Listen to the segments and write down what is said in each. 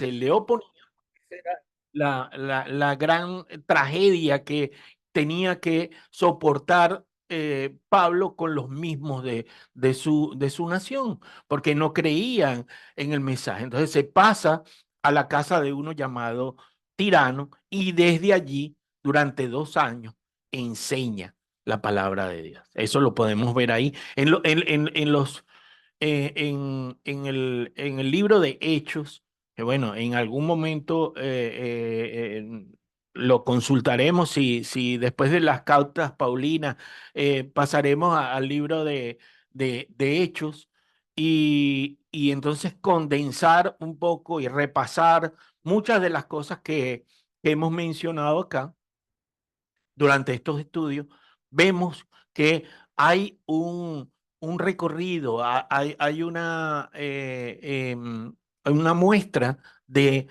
se le oponía. Esa era la gran tragedia que tenía que soportar Pablo con los mismos de su nación, porque no creían en el mensaje. Entonces se pasa a la casa de uno llamado Tirano y desde allí, durante 2 años, enseña la palabra de Dios. Eso lo podemos ver ahí en los en el libro de Hechos, que bueno, en algún momento lo consultaremos si después de las cautas paulinas pasaremos al libro de Hechos y entonces condensar un poco y repasar muchas de las cosas que hemos mencionado acá durante estos estudios, vemos que hay un recorrido, hay una muestra de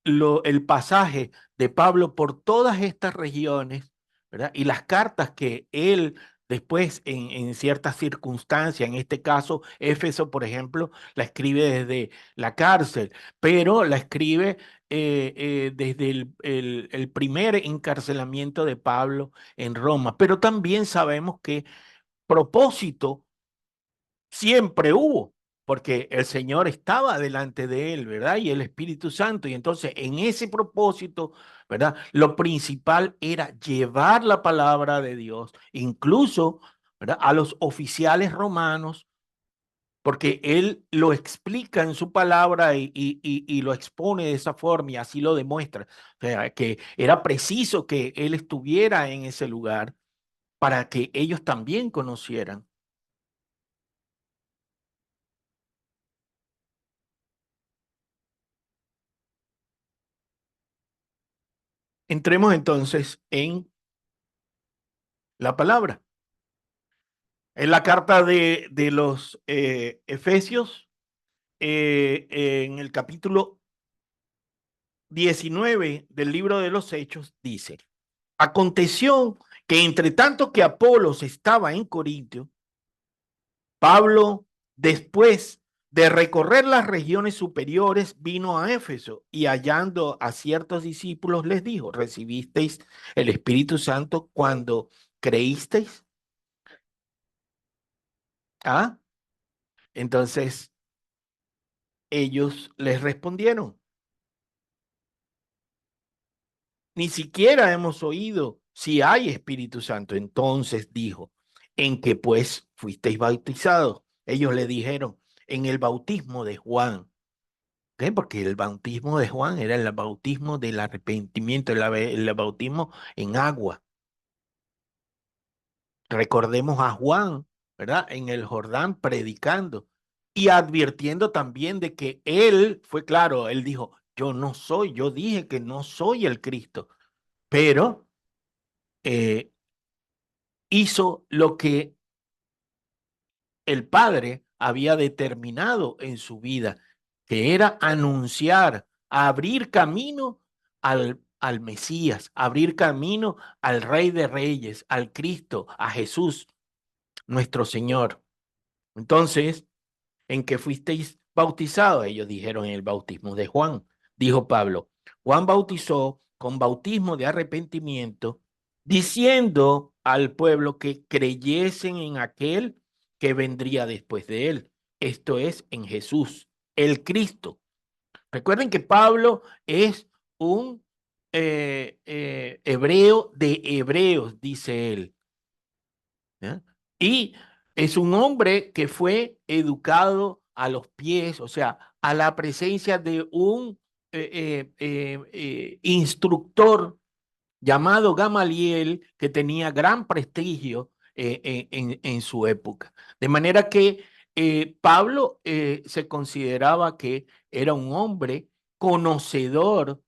el pasaje de Pablo por todas estas regiones, ¿verdad? Y las cartas que él después, en ciertas circunstancias, en este caso, Éfeso, por ejemplo, la escribe desde la cárcel, pero la escribe desde el primer encarcelamiento de Pablo en Roma. Pero también sabemos que propósito siempre hubo, porque el Señor estaba delante de él, ¿verdad? Y el Espíritu Santo. Y entonces en ese propósito, ¿verdad? Lo principal era llevar la palabra de Dios, incluso, ¿verdad? A los oficiales romanos, porque él lo explica en su palabra y lo expone de esa forma y así lo demuestra. O sea, que era preciso que él estuviera en ese lugar para que ellos también conocieran. Entremos entonces en la palabra. En la carta de los Efesios, en el capítulo 19 del libro de los Hechos, dice, aconteció que entre tanto que Apolos estaba en Corintio, Pablo, después de recorrer las regiones superiores, vino a Éfeso y hallando a ciertos discípulos les dijo, ¿recibisteis el Espíritu Santo cuando creísteis? ¿Ah? Entonces ellos les respondieron, ni siquiera hemos oído si hay Espíritu Santo. Entonces dijo, ¿en qué pues fuisteis bautizados? Ellos le dijeron, en el bautismo de Juan. ¿Ok? Porque el bautismo de Juan era el bautismo del arrepentimiento, el bautismo en agua. Recordemos a Juan, ¿verdad? En el Jordán predicando y advirtiendo también de que él fue claro, él dijo, yo no soy, yo dije que no soy el Cristo, pero eh, hizo lo que el Padre había determinado en su vida, que era anunciar, abrir camino al Mesías, abrir camino al Rey de Reyes, al Cristo, a Jesús, nuestro Señor. Entonces, ¿en qué fuisteis bautizados? Ellos dijeron en el bautismo de Juan. Dijo Pablo, Juan bautizó con bautismo de arrepentimiento, diciendo al pueblo que creyesen en aquel que vendría después de él. Esto es en Jesús, el Cristo. Recuerden que Pablo es un hebreo de hebreos, dice él. ¿Ya? Y es un hombre que fue educado a los pies, o sea, a la presencia de un instructor llamado Gamaliel, que tenía gran prestigio en su época. De manera que Pablo se consideraba que era un hombre conocedor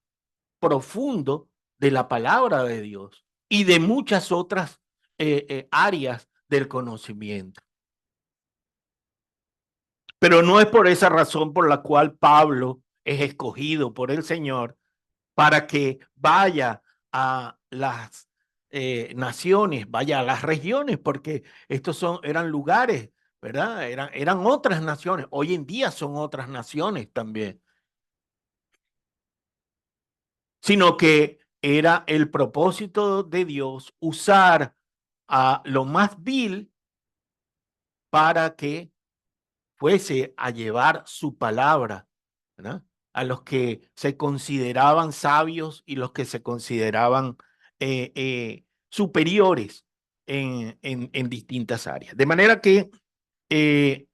profundo de la palabra de Dios y de muchas otras áreas del conocimiento. Pero no es por esa razón por la cual Pablo es escogido por el Señor para que vaya a las naciones, vaya a las regiones, porque eran lugares, ¿verdad? Eran otras naciones. Hoy en día son otras naciones también. sino que era el propósito de Dios usar a lo más vil para que fuese a llevar su palabra, ¿verdad? A los que se consideraban sabios y los que se consideraban superiores en distintas áreas. De manera que eh,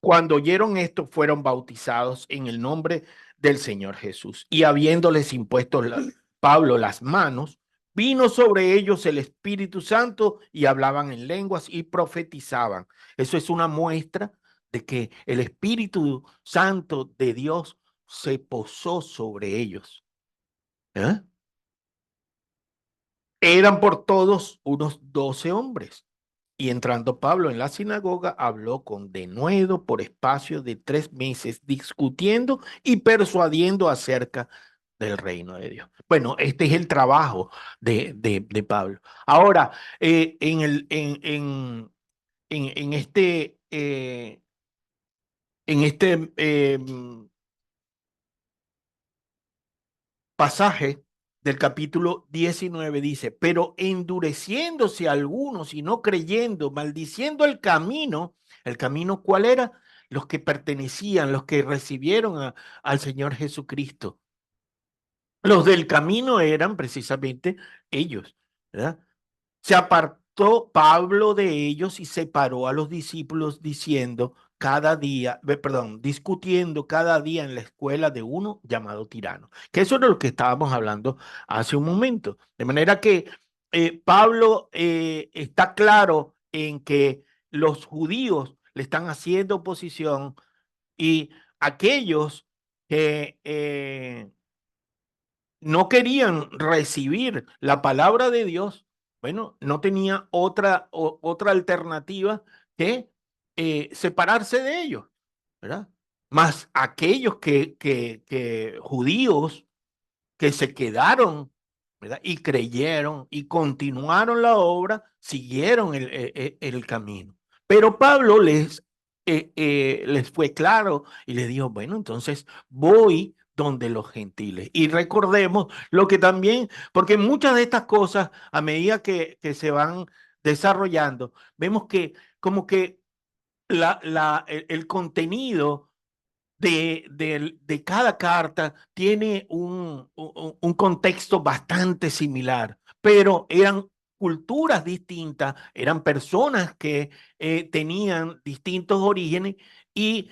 cuando oyeron esto, fueron bautizados en el nombre del Señor Jesús. Y habiéndoles impuesto Pablo las manos, vino sobre ellos el Espíritu Santo y hablaban en lenguas y profetizaban. Eso es una muestra de que el Espíritu Santo de Dios se posó sobre ellos. ¿Eh? Eran por todos unos 12 hombres. Y entrando Pablo en la sinagoga, habló con denuedo por espacio de 3 meses, discutiendo y persuadiendo acerca del reino de Dios. Bueno, este es el trabajo de Pablo. Ahora, en este pasaje del capítulo 19 dice, pero endureciéndose algunos y no creyendo, maldiciendo ¿el camino cuál era? Los que pertenecían, los que recibieron al Señor Jesucristo. Los del camino eran precisamente ellos, ¿verdad? Se apartó Pablo de ellos y separó a los discípulos diciendo cada día, perdón, discutiendo cada día en la escuela de uno llamado tirano. Que eso es lo que estábamos hablando hace un momento. De manera que Pablo está claro en que los judíos le están haciendo oposición y aquellos que no querían recibir la palabra de Dios, bueno, no tenía otra alternativa que separarse de ellos, ¿verdad? Más aquellos que judíos que se quedaron, ¿verdad? Y creyeron y continuaron la obra, siguieron el camino. Pero Pablo les fue claro y les dijo, bueno, entonces voy donde los gentiles. Y recordemos lo que también, porque muchas de estas cosas, a medida que se van desarrollando, vemos que como que el contenido de cada carta tiene un contexto bastante similar, pero eran culturas distintas, eran personas que tenían distintos orígenes y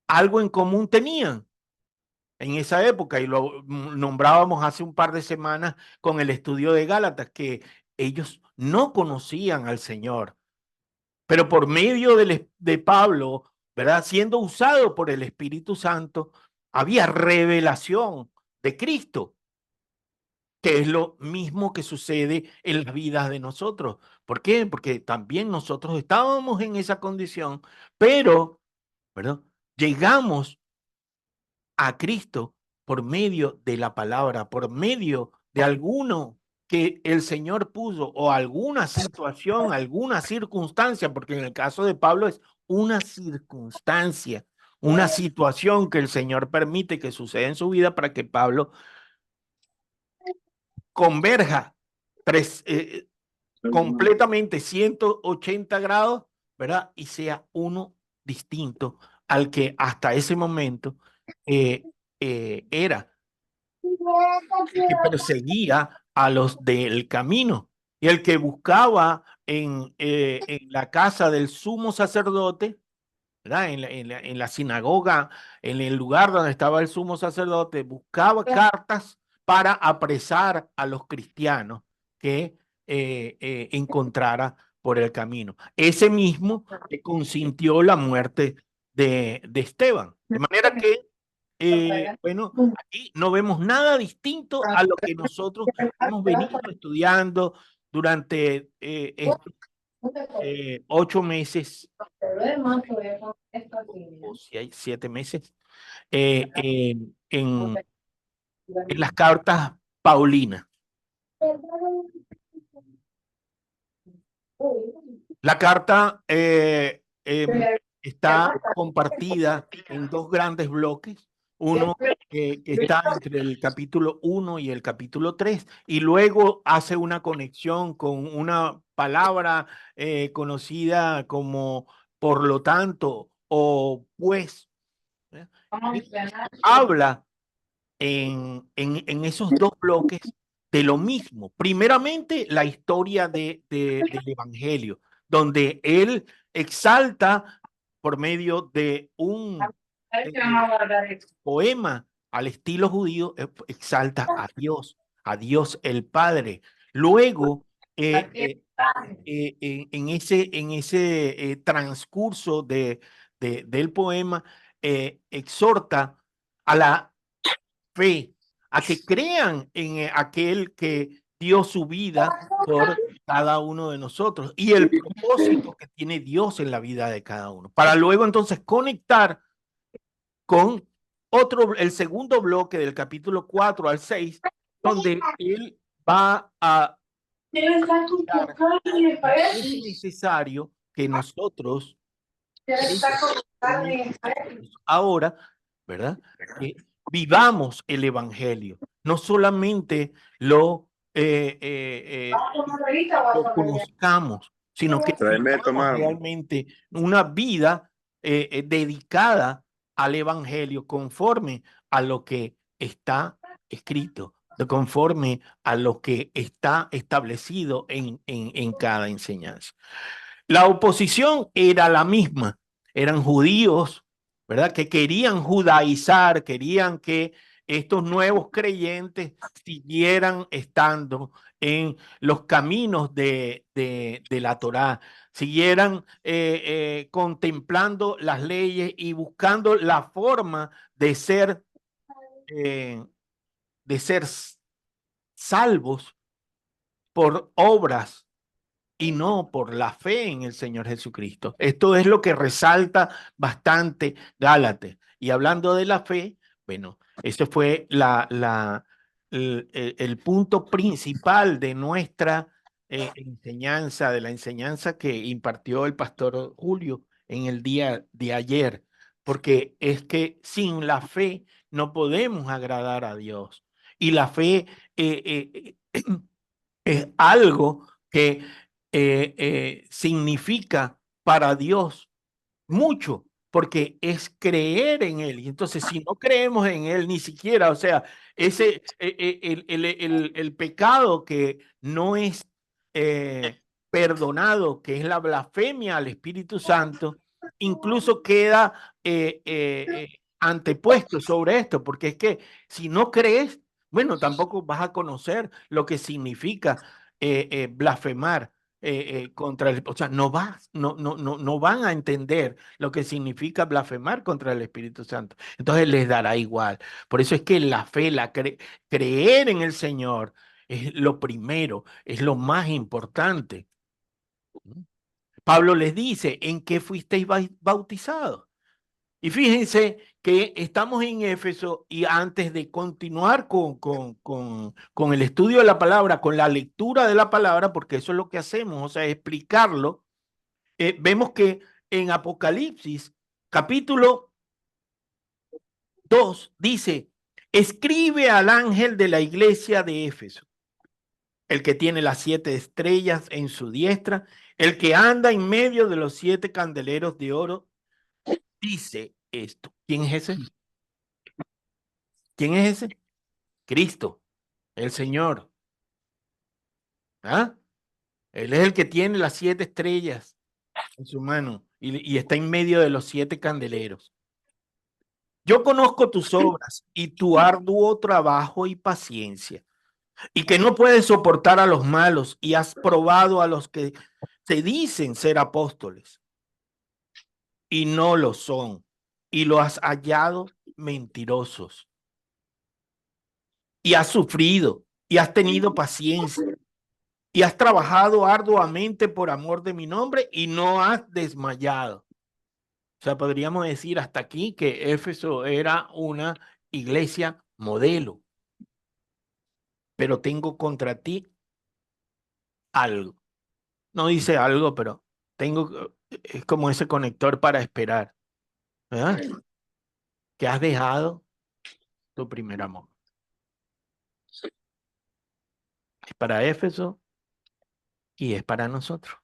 algo en común tenían en esa época, y lo nombrábamos hace un par de semanas con el estudio de Gálatas, que ellos no conocían al Señor, pero por medio de Pablo, ¿verdad? Siendo usado por el Espíritu Santo, había revelación de Cristo, que es lo mismo que sucede en las vidas de nosotros. ¿Por qué? Porque también nosotros estábamos en esa condición, pero, ¿verdad? Llegamos a Cristo por medio de la palabra, por medio de alguno que el Señor puso o alguna situación, alguna circunstancia, porque en el caso de Pablo es una circunstancia, una situación que el Señor permite que suceda en su vida para que Pablo converja tres, completamente 180 grados, ¿verdad? Y sea uno distinto al que hasta ese momento era el que perseguía a los del camino y el que buscaba en la casa del sumo sacerdote, ¿verdad? En la sinagoga, en el lugar donde estaba el sumo sacerdote, buscaba cartas para apresar a los cristianos que encontrara por el camino. Ese mismo que consintió la muerte de Esteban. De manera que, bueno, aquí no vemos nada distinto a lo que nosotros hemos venido estudiando durante estos 8 meses o si hay 7 meses en las cartas Paulinas. La carta está compartida en dos grandes bloques. uno que está entre el capítulo 1 y el capítulo 3, y luego hace una conexión con una palabra conocida como por lo tanto o pues. ¿Eh? Habla en esos dos bloques de lo mismo. Primeramente, la historia del Evangelio, donde él exalta por medio de un poema al estilo judío, exalta a Dios el Padre. Luego, en ese transcurso del poema, exhorta a la fe, a que crean en aquel que dio su vida por cada uno de nosotros y el propósito que tiene Dios en la vida de cada uno, para luego entonces conectar con el segundo bloque del capítulo 4 al 6, donde él va a dar que es necesario que nosotros ahora, ¿verdad? Que vivamos el Evangelio, no solamente lo conozcamos, sino que vivamos realmente una vida dedicada al Evangelio conforme a lo que está escrito, conforme a lo que está establecido en cada enseñanza. La oposición era la misma, eran judíos, ¿verdad? Que querían judaizar, querían que estos nuevos creyentes siguieran estando en los caminos de la Torá, siguieran contemplando las leyes y buscando la forma eh, de ser salvos por obras y no por la fe en el Señor Jesucristo. Esto es lo que resalta bastante Gálatas. Y hablando de la fe, bueno, ese fue el punto principal de nuestra enseñanza, de la enseñanza que impartió el pastor Julio en el día de ayer, porque es que sin la fe no podemos agradar a Dios. Y la fe es algo que significa para Dios mucho, porque es creer en Él. Y entonces, si no creemos en Él, ni siquiera, o sea, el pecado que no es perdonado, que es la blasfemia al Espíritu Santo, incluso queda antepuesto sobre esto, porque es que si no crees, bueno, tampoco vas a conocer lo que significa blasfemar contra el, o sea, no van a entender lo que significa blasfemar contra el Espíritu Santo. Entonces les dará igual. Por eso es que la fe, creer en el Señor es lo primero, es lo más importante. Pablo les dice, ¿en qué fuisteis bautizados? Y fíjense que estamos en Éfeso y antes de continuar con el estudio de la palabra, con la lectura de la palabra, porque eso es lo que hacemos, o sea, explicarlo, vemos que en Apocalipsis, capítulo 2, dice, escribe al ángel de la iglesia de Éfeso, el que tiene las 7 estrellas en su diestra, el que anda en medio de los 7 candeleros de oro, dice esto. ¿Quién es ese? ¿Quién es ese? Cristo, el Señor. ¿Ah? Él es el que tiene las 7 estrellas en su mano y está en medio de los 7 candeleros. Yo conozco tus obras y tu arduo trabajo y paciencia, y que no puedes soportar a los malos, y has probado a los que te dicen ser apóstoles y no lo son, y lo has hallado mentirosos, y has sufrido y has tenido paciencia y has trabajado arduamente por amor de mi nombre y no has desmayado. O sea, podríamos decir hasta aquí que Éfeso era una iglesia modelo, pero tengo contra ti algo. No dice algo, pero tengo, es como ese conector para esperar, ¿verdad? Que has dejado tu primer amor. Es para Éfeso y es para nosotros.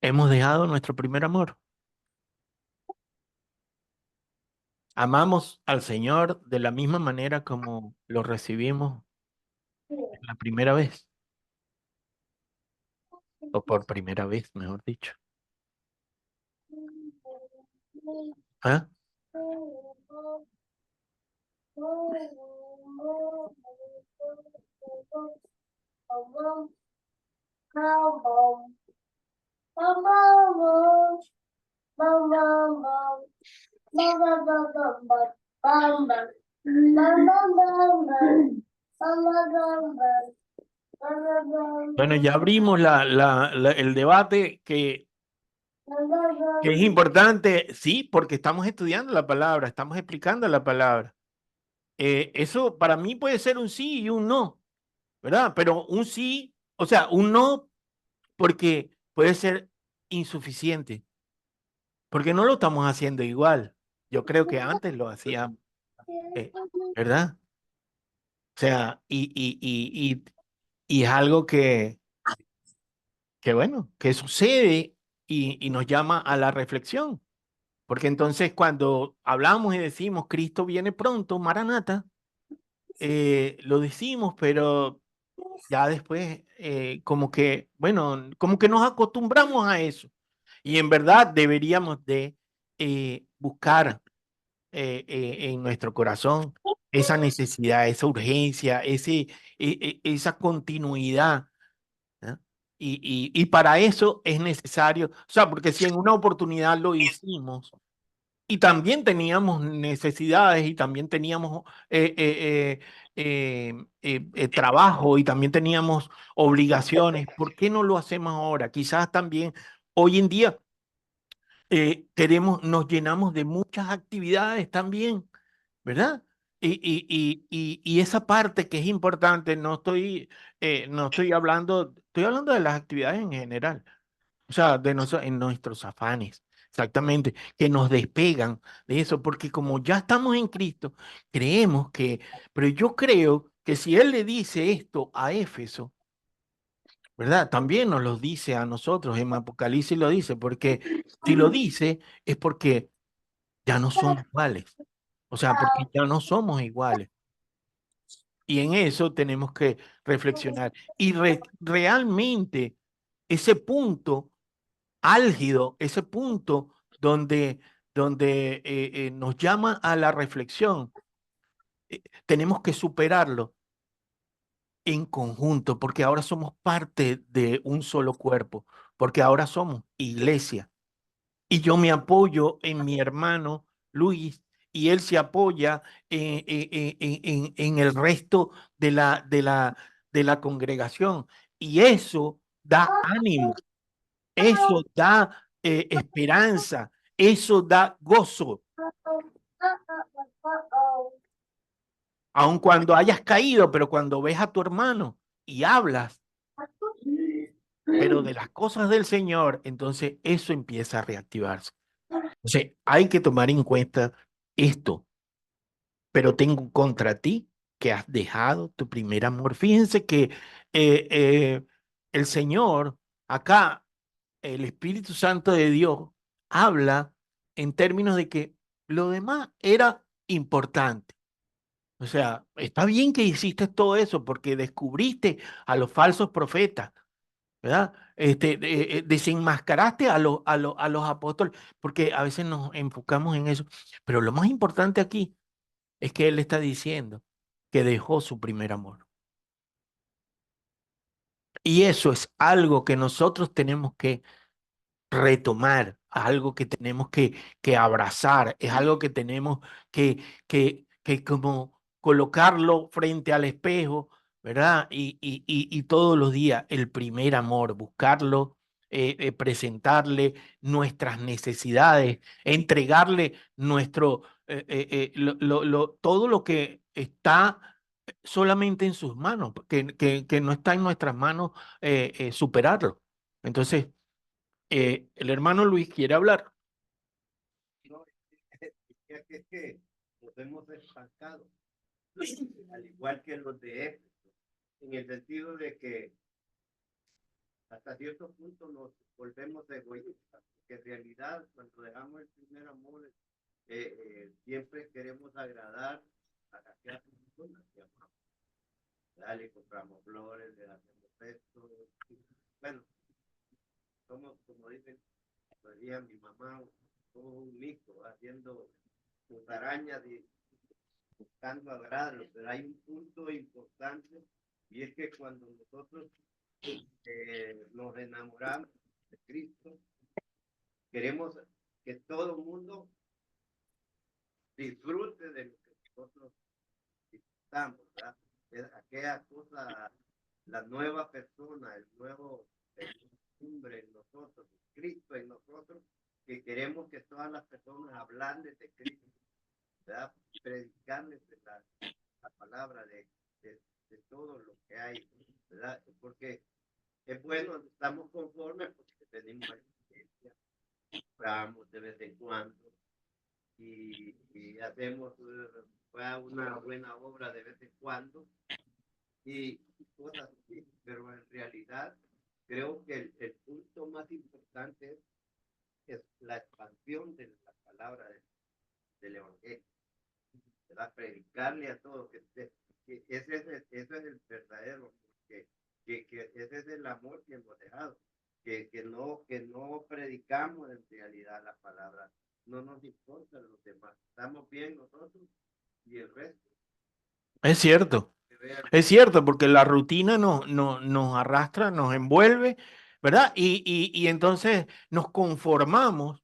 Hemos dejado nuestro primer amor. Amamos al Señor de la misma manera como lo recibimos la primera vez, o por primera vez, mejor dicho. ¿Ah? Bueno, ya abrimos el debate que es importante, sí, porque estamos estudiando la palabra, estamos explicando la palabra. Eso para mí puede ser un sí y un no, ¿verdad? Pero un sí, o sea, un no porque puede ser insuficiente, porque no lo estamos haciendo igual. Yo creo que antes lo hacíamos, eh, ¿verdad? O sea, y es algo que bueno, que sucede y nos llama a la reflexión. Porque entonces cuando hablamos y decimos Cristo viene pronto, Maranata, lo decimos, pero ya después como que, bueno, como que nos acostumbramos a eso. Y en verdad deberíamos de buscar en nuestro corazón esa necesidad, esa urgencia, esa continuidad. ¿No? Y para eso es necesario, o sea, porque si en una oportunidad lo hicimos, y también teníamos necesidades y también teníamos trabajo y también teníamos obligaciones. ¿Por qué no lo hacemos ahora? Quizás también hoy en día nos llenamos de muchas actividades también, ¿verdad? Y esa parte que es importante, no estoy hablando, estoy hablando de las actividades en general, o sea, en nuestros afanes, exactamente, que nos despegan de eso, porque como ya estamos en Cristo, creemos pero yo creo que si Él le dice esto a Éfeso, ¿verdad? También nos lo dice a nosotros, en Apocalipsis lo dice, porque si lo dice es porque ya no somos iguales, o sea, porque ya no somos iguales. Y en eso tenemos que reflexionar. Y realmente ese punto álgido, ese punto donde nos llama a la reflexión, tenemos que superarlo en conjunto, porque ahora somos parte de un solo cuerpo, porque ahora somos iglesia. Y yo me apoyo en mi hermano Luis y él se apoya en el resto de la congregación. Y eso da ánimo, eso da esperanza, eso da gozo. Aun cuando hayas caído, pero cuando ves a tu hermano y hablas, pero de las cosas del Señor, entonces eso empieza a reactivarse. Entonces hay que tomar en cuenta esto, pero tengo contra ti que has dejado tu primer amor. Fíjense que eh, eh, el Señor, acá, el Espíritu Santo de Dios, habla en términos de que lo demás era importante. O sea, está bien que hiciste todo eso porque descubriste a los falsos profetas, ¿verdad? Desenmascaraste a los apóstoles, porque a veces nos enfocamos en eso. Pero lo más importante aquí es que él está diciendo que dejó su primer amor. Y eso es algo que nosotros tenemos que retomar, algo que tenemos que abrazar, es algo que tenemos que como colocarlo frente al espejo, ¿verdad? Y todos los días el primer amor, buscarlo, presentarle nuestras necesidades, entregarle todo lo que está solamente en sus manos, que no está en nuestras manos superarlo. Entonces, el hermano Luis quiere hablar. No, es que nos hemos estancado, al igual que los de Éfeso, en el sentido de que hasta cierto punto nos volvemos egoístas, que en realidad cuando dejamos el primer amor, siempre queremos agradar a aquellas personas que amamos. Le compramos flores, le hacemos esto. Bueno, somos, como dicen, decía mi mamá, somos un mixto, haciendo arañas y buscando agradarlo, pero hay un punto importante y es que cuando nosotros nos enamoramos de Cristo, queremos que todo el mundo disfrute de lo que nosotros disfrutamos, ¿verdad? Es aquella cosa, la nueva persona, el nuevo hombre en nosotros, Cristo en nosotros, que queremos que todas las personas hablen de Cristo, ¿verdad? Predicarles la palabra de todo lo que hay, ¿verdad? Porque es bueno, estamos conformes porque tenemos a la iglesia, oramos de vez en cuando y hacemos una buena obra de vez en cuando y cosas así, pero en realidad creo que el punto más importante es la expansión de la palabra del Evangelio, ¿verdad? Predicarle a todos, que ese es el verdadero, que ese es el amor que hemos dejado, que no predicamos en realidad la palabra, no nos importa los demás, estamos bien nosotros y el resto. Es cierto, porque la rutina nos arrastra, nos envuelve, ¿verdad? Y entonces nos conformamos.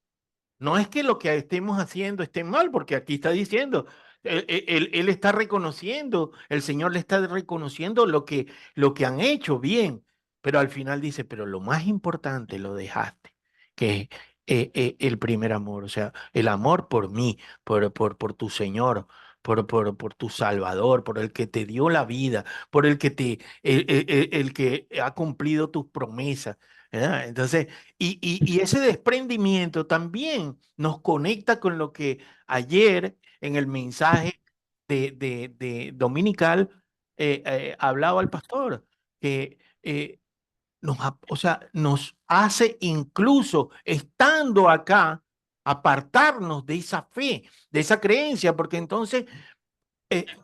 No es que lo que estemos haciendo esté mal, porque aquí está diciendo, él está reconociendo, el Señor le está reconociendo lo que han hecho bien, pero al final dice, pero lo más importante lo dejaste, que es el primer amor, o sea, el amor por mí, por tu Señor. Por tu Salvador, por el que te dio la vida, por el que el que ha cumplido tus promesas. ¿Verdad? Entonces, y ese desprendimiento también nos conecta con lo que ayer en el mensaje de Dominical hablaba el pastor, que o sea, nos hace incluso estando acá apartarnos de esa fe, de esa creencia, porque entonces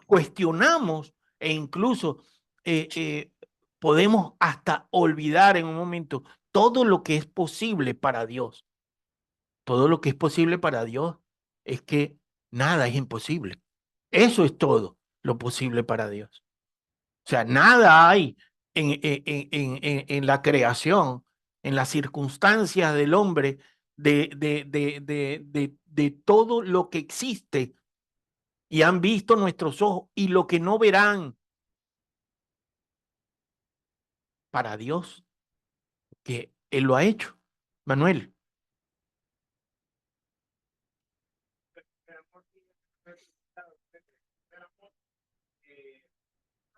cuestionamos e incluso eh, eh, podemos hasta olvidar en un momento todo lo que es posible para Dios. Todo lo que es posible para Dios es que nada es imposible. Eso es todo lo posible para Dios. O sea, nada hay en la creación, en las circunstancias del hombre, de todo lo que existe y han visto nuestros ojos y lo que no verán para Dios, que Él lo ha hecho. Manuel.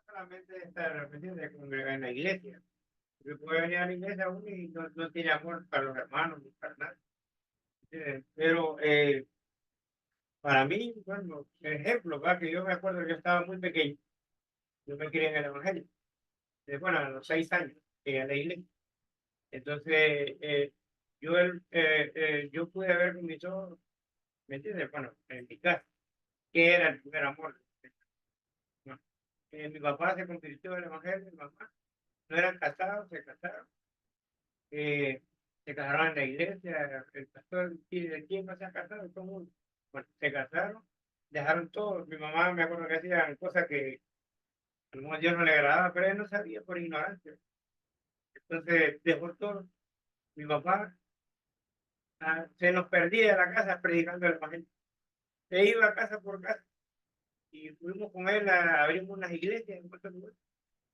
Solamente está repetiendo congregar en la iglesia. Yo puedo venir a la iglesia uno y no tiene amor para los hermanos ni para nada. Pero para mí, bueno, ejemplo, ¿va? Que yo me acuerdo que yo estaba muy pequeño, yo me crié en el Evangelio. Bueno, a los 6 años llegué a la iglesia. Entonces, yo pude ver con mis ojos, ¿me entiendes? Bueno, en mi casa, que era el primer amor. ¿No? Mi papá se convirtió en el Evangelio, mi mamá no eran casados, se casaron. Se casaron en la iglesia, el pastor, y de quién no se ha casado, todo el mundo. Bueno, se casaron, dejaron todo. Mi mamá me acuerdo que hacía cosas que a lo mejor Dios no le agradaba, pero él no sabía por ignorancia. Entonces dejó todo. Mi papá se nos perdía de la casa predicando el evangelio. Se iba casa por casa y fuimos con él, abrimos unas iglesias en Puerto Rico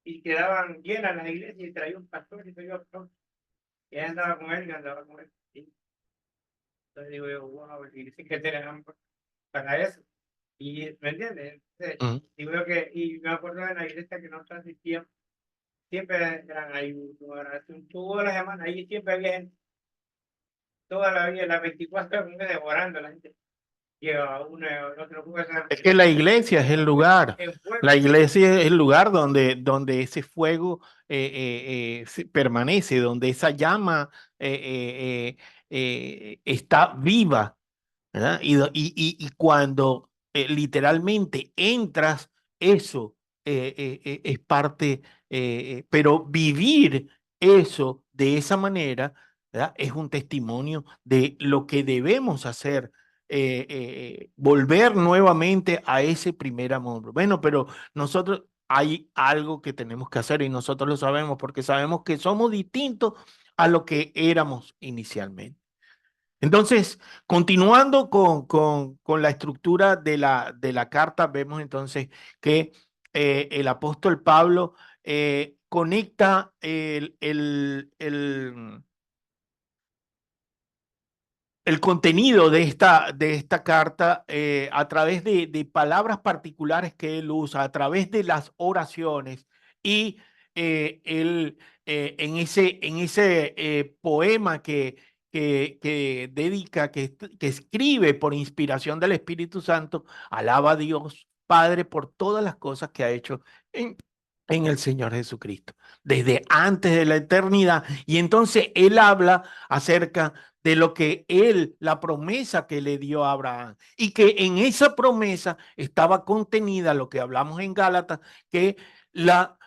y quedaban llenas las iglesias y traía un pastor y traía otro. Y él andaba con él y andaba con él. Entonces digo yo, wow, y sí que tenemos para eso. Y, ¿me entiendes? Entonces, y veo que, y me acuerdo de la iglesia que nosotros asistíamos, siempre eran ahí, toda la semana, ahí siempre había gente. toda la vida, las 24 horas devorando a la gente. Lleva uno otro cosa. Es que la iglesia es el lugar. En fuego. La iglesia es el lugar donde ese fuego permanece, donde esa llama está viva, ¿verdad? Y cuando literalmente entras, eso es parte, pero vivir eso de esa manera, ¿verdad? Es un testimonio de lo que debemos hacer, volver nuevamente a ese primer amor. Bueno, pero nosotros hay algo que tenemos que hacer y nosotros lo sabemos porque sabemos que somos distintos a lo que éramos inicialmente. Entonces, continuando con la estructura de la carta, vemos entonces que el apóstol Pablo conecta el contenido de esta carta a través de palabras particulares que él usa, a través de las oraciones y él en ese poema que dedica, que escribe por inspiración del Espíritu Santo, alaba a Dios Padre por todas las cosas que ha hecho en el Señor Jesucristo, desde antes de la eternidad. Y entonces él habla acerca de lo que él, la promesa que le dio a Abraham, y que en esa promesa estaba contenida lo que hablamos en Gálatas, que la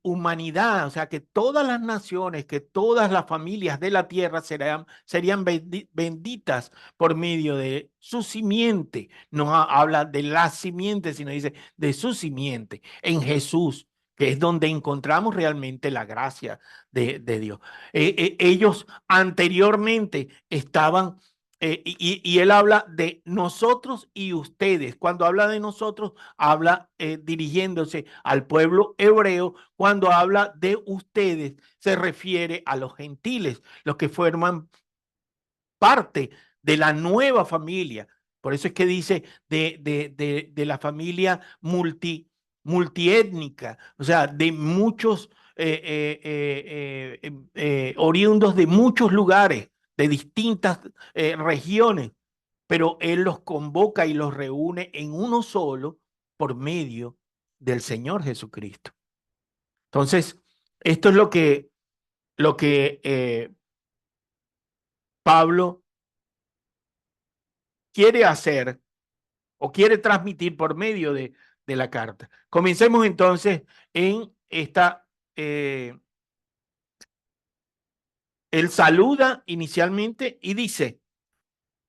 humanidad, o sea, que todas las naciones, que todas las familias de la tierra serían benditas por medio de su simiente. No habla de la simiente, sino dice de su simiente en Jesús, que es donde encontramos realmente la gracia de Dios. Ellos anteriormente estaban y él habla de nosotros y ustedes. Cuando habla de nosotros, habla dirigiéndose al pueblo hebreo. Cuando habla de ustedes, se refiere a los gentiles, los que forman parte de la nueva familia. Por eso es que dice de la familia multiétnica, o sea, de muchos oriundos de muchos lugares, de distintas regiones, pero Él los convoca y los reúne en uno solo por medio del Señor Jesucristo. Entonces, esto es lo que Pablo quiere hacer o quiere transmitir por medio de la carta. Comencemos entonces en esta, él saluda inicialmente y dice,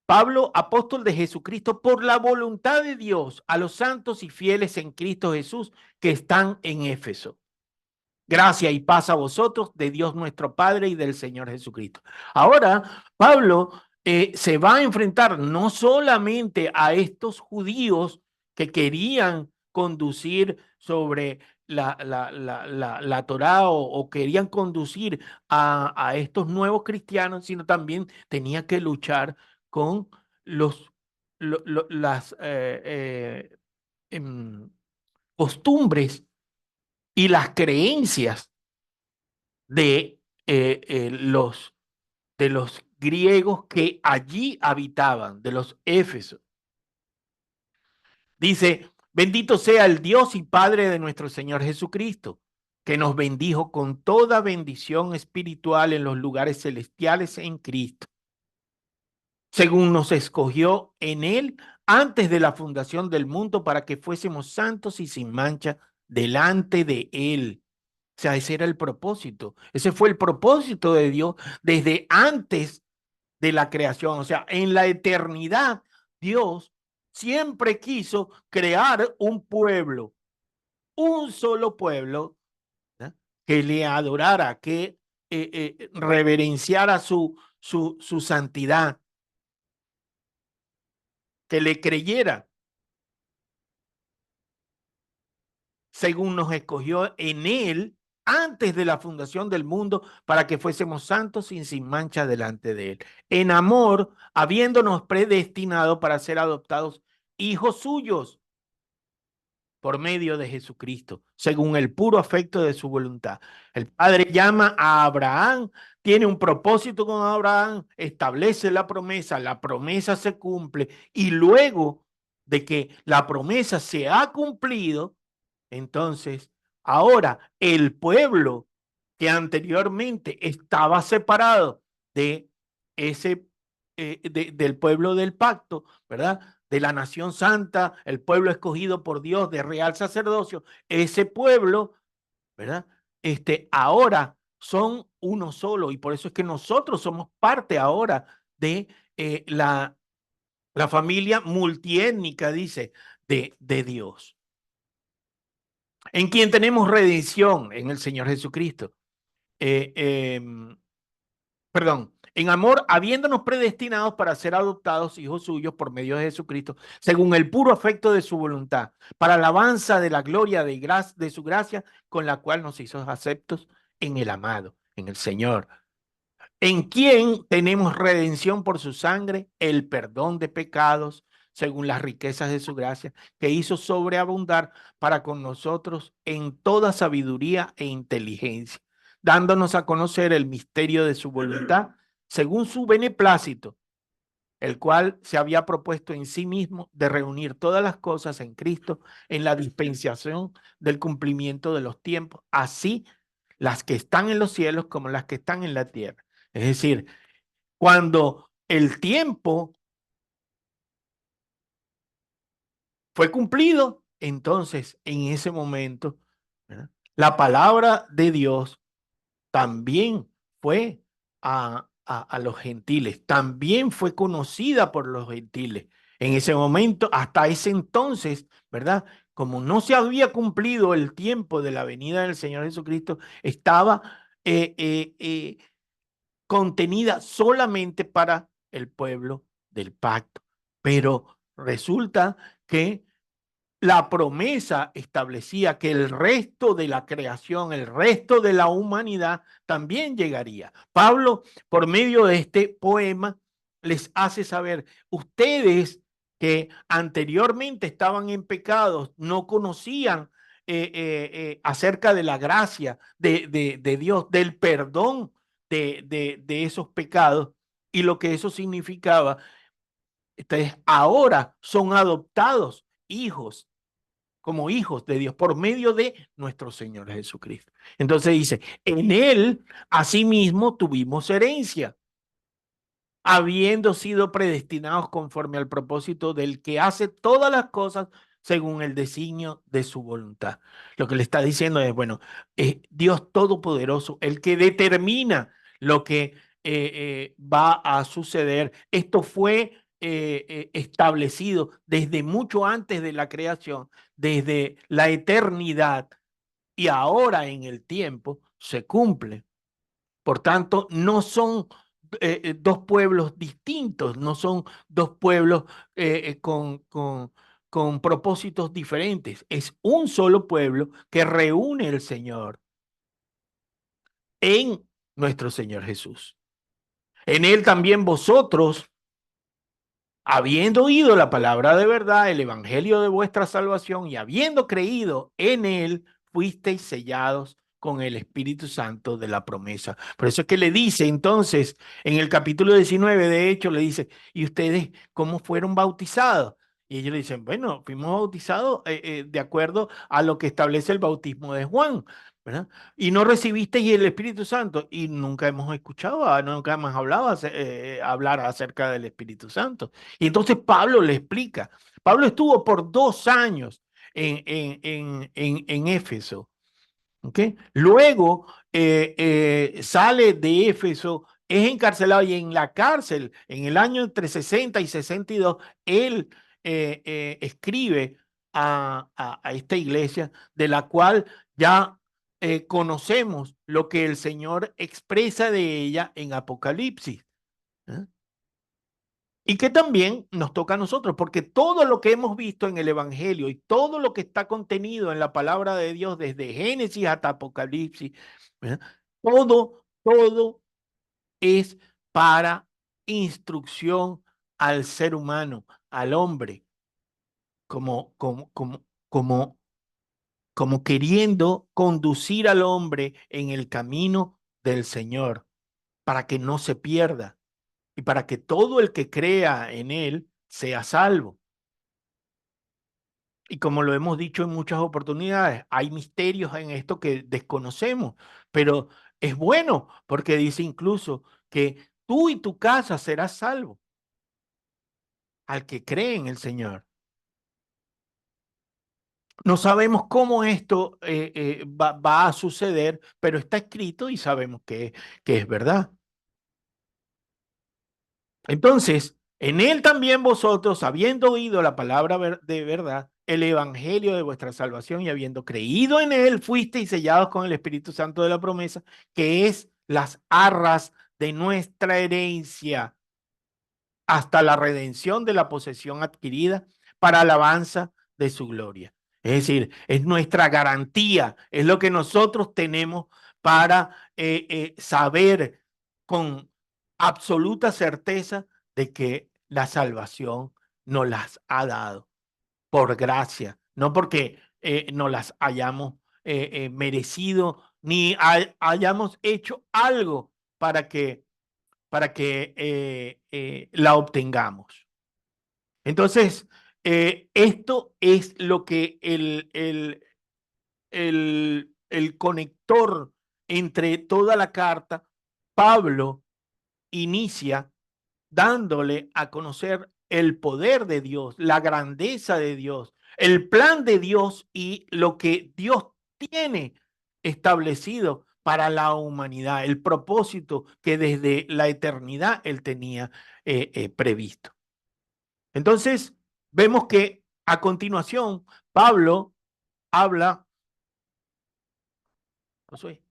Pablo, apóstol de Jesucristo, por la voluntad de Dios, a los santos y fieles en Cristo Jesús que están en Éfeso. Gracia y paz a vosotros, de Dios nuestro Padre y del Señor Jesucristo. Ahora, Pablo se va a enfrentar no solamente a estos judíos que querían conducir sobre la Torá o querían conducir a estos nuevos cristianos, sino también tenía que luchar con las costumbres y las creencias de, de los griegos que allí habitaban, de los éfesos. Dice, bendito sea el Dios y Padre de nuestro Señor Jesucristo, que nos bendijo con toda bendición espiritual en los lugares celestiales en Cristo, según nos escogió en Él antes de la fundación del mundo para que fuésemos santos y sin mancha delante de Él. O sea, ese era el propósito. Ese fue el propósito de Dios desde antes de la creación. O sea, en la eternidad, Dios siempre quiso crear un pueblo, un solo pueblo, ¿no? Que le adorara, que reverenciara su santidad, que le creyera, según nos escogió en Él antes de la fundación del mundo, para que fuésemos santos y sin mancha delante de Él. En amor, habiéndonos predestinado para ser adoptados hijos suyos por medio de Jesucristo, según el puro afecto de su voluntad. El Padre llama a Abraham, tiene un propósito con Abraham, establece la promesa se cumple, y luego de que la promesa se ha cumplido, entonces ahora el pueblo que anteriormente estaba separado de ese, del pueblo del pacto, ¿verdad? De la nación santa, el pueblo escogido por Dios de real sacerdocio, ese pueblo, ¿verdad? Ahora son uno solo, y por eso es que nosotros somos parte ahora de la familia multiétnica, dice, de Dios, en quien tenemos redención en el Señor Jesucristo. Eh, eh, perdón, en amor, habiéndonos predestinados para ser adoptados hijos suyos por medio de Jesucristo, según el puro afecto de su voluntad, para alabanza de la gloria de su gracia, con la cual nos hizo aceptos en el amado, en el Señor, en quien tenemos redención por su sangre, el perdón de pecados, según las riquezas de su gracia, que hizo sobreabundar para con nosotros en toda sabiduría e inteligencia, dándonos a conocer el misterio de su voluntad, según su beneplácito, el cual se había propuesto en sí mismo de reunir todas las cosas en Cristo en la dispensación del cumplimiento de los tiempos, así las que están en los cielos como las que están en la tierra. Es decir, cuando el tiempo fue cumplido, entonces en ese momento, ¿verdad?, la palabra de Dios también fue a los gentiles, también fue conocida por los gentiles. En ese momento, hasta ese entonces, ¿verdad? Como no se había cumplido el tiempo de la venida del Señor Jesucristo, estaba contenida solamente para el pueblo del pacto. Pero resulta que la promesa establecía que el resto de la creación, el resto de la humanidad también llegaría. Pablo, por medio de este poema, les hace saber, ustedes que anteriormente estaban en pecados, no conocían acerca de la gracia de Dios, del perdón de esos pecados y lo que eso significaba. Ustedes ahora son adoptados hijos, como hijos de Dios, por medio de nuestro Señor Jesucristo. Entonces dice, en Él asimismo tuvimos herencia, habiendo sido predestinados conforme al propósito del que hace todas las cosas según el designio de su voluntad. Lo que le está diciendo es, bueno, Dios Todopoderoso, el que determina lo que va a suceder. Esto fue establecido desde mucho antes de la creación, desde la eternidad, y ahora en el tiempo se cumple. Por tanto, no son dos pueblos distintos, no son dos pueblos con propósitos diferentes. Es un solo pueblo que reúne el Señor en nuestro Señor Jesús. En Él también vosotros, habiendo oído la palabra de verdad, el evangelio de vuestra salvación, y habiendo creído en Él, fuisteis sellados con el Espíritu Santo de la promesa. Por eso es que le dice entonces, en el capítulo 19, de hecho, le dice, ¿y ustedes cómo fueron bautizados? Y ellos le dicen, bueno, fuimos bautizados de acuerdo a lo que establece el bautismo de Juan, ¿verdad? Y no recibisteis el Espíritu Santo, y nunca hemos escuchado, nunca hemos hablado hablar acerca del Espíritu Santo. Y entonces Pablo le explica. Pablo estuvo por 2 años en Éfeso. ¿Okay? Luego sale de Éfeso, es encarcelado, y en la cárcel, en el año entre 60 y 62, él escribe a esta iglesia, de la cual ya conocemos lo que el Señor expresa de ella en Apocalipsis. ¿Eh? Y que también nos toca a nosotros, porque todo lo que hemos visto en el Evangelio y todo lo que está contenido en la palabra de Dios, desde Génesis hasta Apocalipsis, ¿verdad?, todo es para instrucción al ser humano, al hombre, como como queriendo conducir al hombre en el camino del Señor, para que no se pierda y para que todo el que crea en él sea salvo. Y como lo hemos dicho en muchas oportunidades, hay misterios en esto que desconocemos, pero es bueno porque dice incluso que tú y tu casa serás salvo al que cree en el Señor. No sabemos cómo esto va a suceder, pero está escrito y sabemos que es verdad. Entonces, en él también vosotros, habiendo oído la palabra de verdad, el evangelio de vuestra salvación y habiendo creído en él, fuisteis sellados con el Espíritu Santo de la promesa, que es las arras de nuestra herencia hasta la redención de la posesión adquirida para alabanza de su gloria. Es decir, es nuestra garantía, es lo que nosotros tenemos para saber con absoluta certeza de que la salvación nos las ha dado por gracia, no porque nos las hayamos merecido ni hayamos hecho algo para que la obtengamos. Entonces, esto es lo que el conector entre toda la carta, Pablo inicia dándole a conocer el poder de Dios, la grandeza de Dios, el plan de Dios y lo que Dios tiene establecido para la humanidad, el propósito que desde la eternidad él tenía previsto. Entonces, vemos que a continuación Pablo habla, Josué,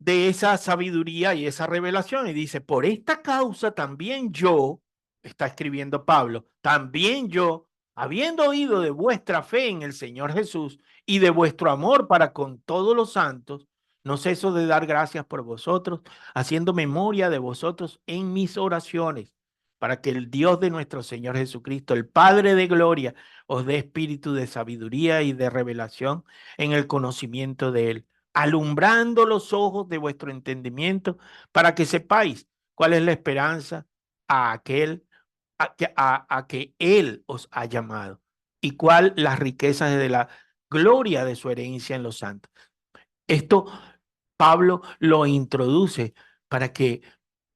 de esa sabiduría y esa revelación y dice, por esta causa también yo, está escribiendo Pablo, también yo, habiendo oído de vuestra fe en el Señor Jesús y de vuestro amor para con todos los santos, no ceso de dar gracias por vosotros, haciendo memoria de vosotros en mis oraciones, para que el Dios de nuestro Señor Jesucristo, el Padre de gloria, os dé espíritu de sabiduría y de revelación en el conocimiento de Él, alumbrando los ojos de vuestro entendimiento, para que sepáis cuál es la esperanza a aquel a que Él os ha llamado y cuál las riquezas de la gloria de su herencia en los santos. Esto Pablo lo introduce para que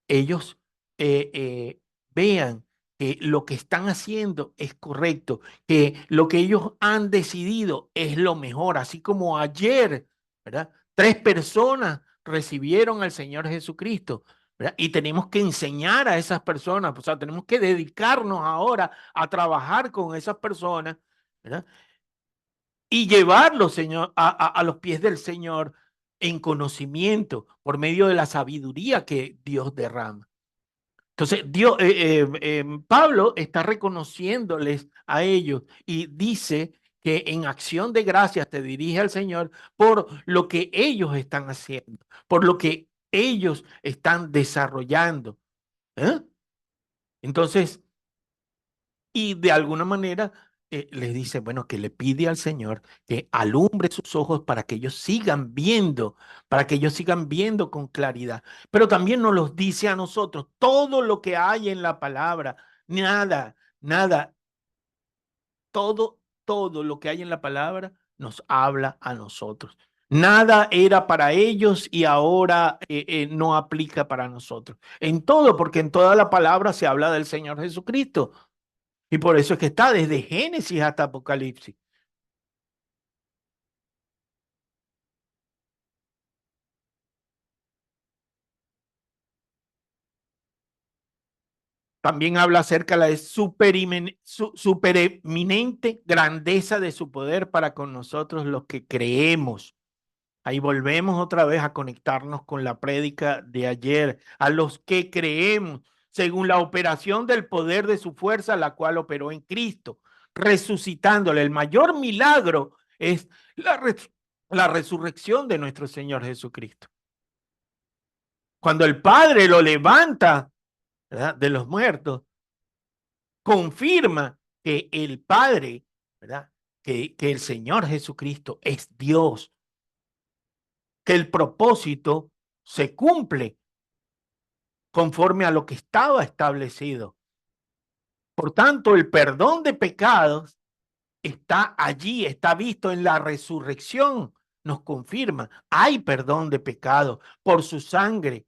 ellos vean que lo que están haciendo es correcto, que lo que ellos han decidido es lo mejor, así como ayer, ¿verdad? 3 personas recibieron al Señor Jesucristo, ¿verdad? Y tenemos que enseñar a esas personas, o sea, tenemos que dedicarnos ahora a trabajar con esas personas, ¿verdad? Y llevarlos, Señor, a los pies del Señor en conocimiento por medio de la sabiduría que Dios derrama. Entonces, Pablo está reconociéndoles a ellos y dice que en acción de gracias te dirige al Señor por lo que ellos están haciendo, por lo que ellos están desarrollando. ¿Eh? Entonces, y de alguna manera les dice, bueno, que le pide al Señor que alumbre sus ojos para que ellos sigan viendo, para que ellos sigan viendo con claridad. Pero también nos los dice a nosotros, todo lo que hay en la palabra, nada, todo lo que hay en la palabra nos habla a nosotros. Nada era para ellos y ahora no aplica para nosotros. En todo, porque en toda la palabra se habla del Señor Jesucristo. Y por eso es que está desde Génesis hasta Apocalipsis. También habla acerca de la supereminente grandeza de su poder para con nosotros los que creemos. Ahí volvemos otra vez a conectarnos con la prédica de ayer. A los que creemos, según la operación del poder de su fuerza, la cual operó en Cristo, resucitándole. El mayor milagro es la resurrección de nuestro Señor Jesucristo. Cuando el Padre lo levanta, ¿verdad?, de los muertos, confirma que el Padre, ¿verdad? Que el Señor Jesucristo es Dios, que el propósito se cumple conforme a lo que estaba establecido. Por tanto, el perdón de pecados está allí, está visto en la resurrección. Nos confirma, hay perdón de pecados por su sangre,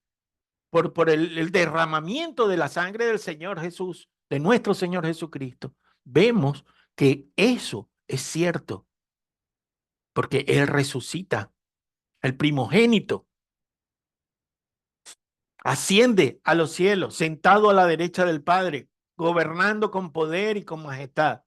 por el derramamiento de la sangre del Señor Jesús, de nuestro Señor Jesucristo. Vemos que eso es cierto, porque Él resucita, el primogénito, asciende a los cielos, sentado a la derecha del Padre, gobernando con poder y con majestad.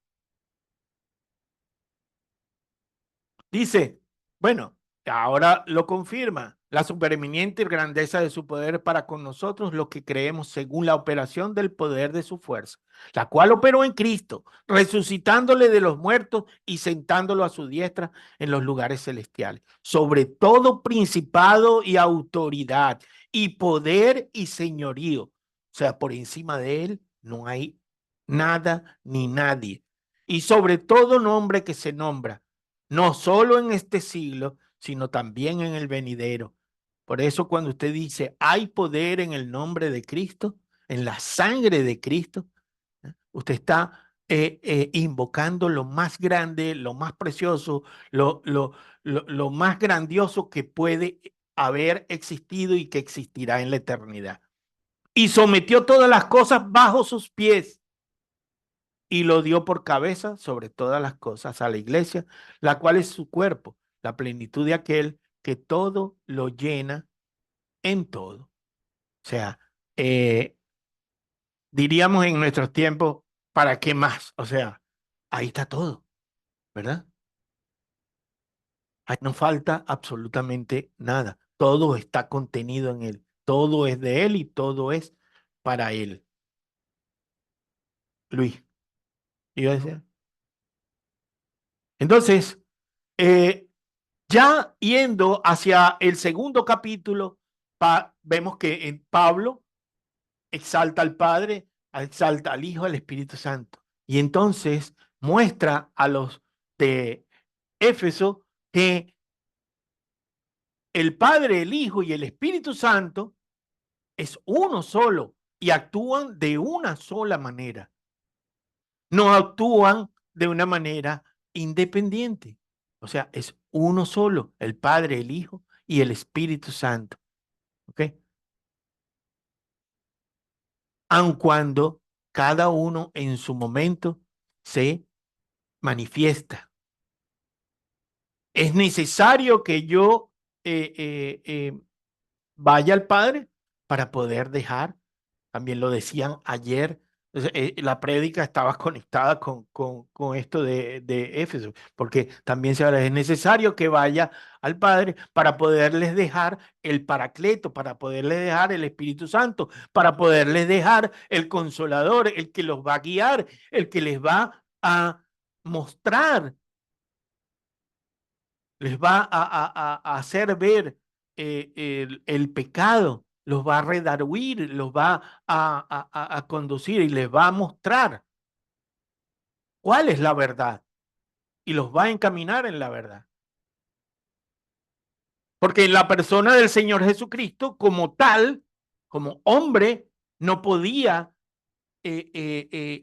Dice, bueno, ahora lo confirma, la supereminente grandeza de su poder para con nosotros, los que creemos según la operación del poder de su fuerza, la cual operó en Cristo, resucitándole de los muertos y sentándolo a su diestra en los lugares celestiales, sobre todo principado y autoridad y poder y señorío. O sea, por encima de él no hay nada ni nadie. Y sobre todo nombre que se nombra, no solo en este siglo, sino también en el venidero. Por eso cuando usted dice, hay poder en el nombre de Cristo, en la sangre de Cristo, usted está invocando lo más grande, lo más precioso, lo más grandioso que puede haber existido y que existirá en la eternidad. Y sometió todas las cosas bajo sus pies y lo dio por cabeza sobre todas las cosas a la iglesia, la cual es su cuerpo, la plenitud de aquel que todo lo llena en todo. O sea, diríamos en nuestros tiempos, ¿para qué más? O sea, ahí está todo, ¿verdad? Ahí no falta absolutamente nada. Todo está contenido en él. Todo es de él y todo es para él. Luis, iba a decir. Entonces, ya yendo hacia el segundo capítulo, vemos que en Pablo exalta al Padre, exalta al Hijo, al Espíritu Santo. Y entonces muestra a los de Éfeso que el Padre, el Hijo y el Espíritu Santo es uno solo y actúan de una sola manera. No actúan de una manera independiente. O sea, es uno solo, el Padre, el Hijo y el Espíritu Santo. ¿Ok? Aun cuando cada uno en su momento se manifiesta. Es necesario que yo vaya al Padre para poder dejar. También lo decían ayer. La prédica estaba conectada con esto de Éfeso, porque también se habla, es necesario que vaya al Padre para poderles dejar el Paracleto, para poderles dejar el Espíritu Santo, para poderles dejar el Consolador, el que los va a guiar, el que les va a mostrar, les va a hacer ver el pecado, los va a redarguir, los va a conducir y les va a mostrar cuál es la verdad y los va a encaminar en la verdad. Porque en la persona del Señor Jesucristo, como tal, como hombre, no podía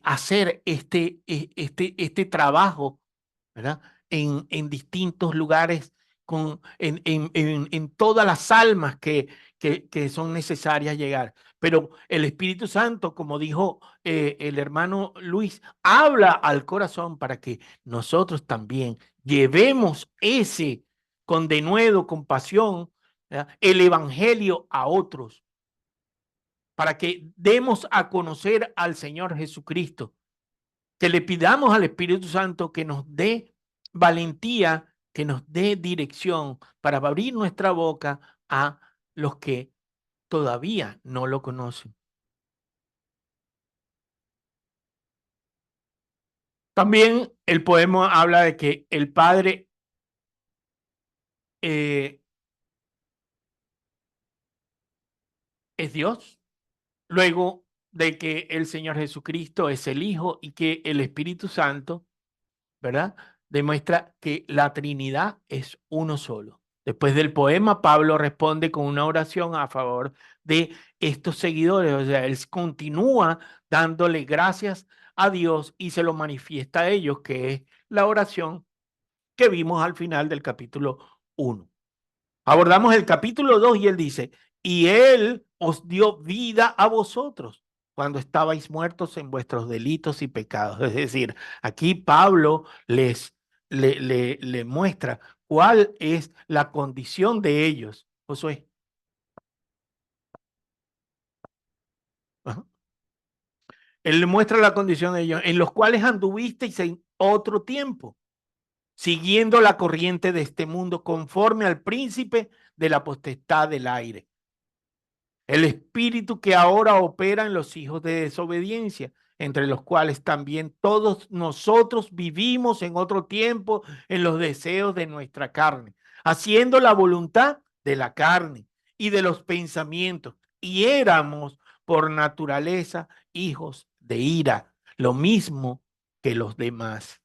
hacer este trabajo, ¿verdad? En distintos lugares, en todas las almas que son necesarias llegar. Pero el Espíritu Santo, como dijo el hermano Luis, habla al corazón para que nosotros también llevemos ese con denuedo, con pasión, ¿verdad? El Evangelio a otros, para que demos a conocer al Señor Jesucristo, que le pidamos al Espíritu Santo que nos dé valentía, que nos dé dirección para abrir nuestra boca a los que todavía no lo conocen. También el poema habla de que el Padre es Dios, luego de que el Señor Jesucristo es el Hijo y que el Espíritu Santo, ¿verdad? Demuestra que la Trinidad es uno solo. Después del poema, Pablo responde con una oración a favor de estos seguidores. O sea, él continúa dándole gracias a Dios y se lo manifiesta a ellos, que es la oración que vimos al final del capítulo 1. Abordamos el capítulo 2 y él dice, y él os dio vida a vosotros cuando estabais muertos en vuestros delitos y pecados. Es decir, aquí Pablo le muestra cuál es la condición de ellos. Josué. Ajá. Él le muestra la condición de ellos, en los cuales anduvisteis en otro tiempo, siguiendo la corriente de este mundo, conforme al príncipe de la potestad del aire, el espíritu que ahora opera en los hijos de desobediencia, entre los cuales también todos nosotros vivimos en otro tiempo en los deseos de nuestra carne, haciendo la voluntad de la carne y de los pensamientos, y éramos por naturaleza hijos de ira, lo mismo que los demás.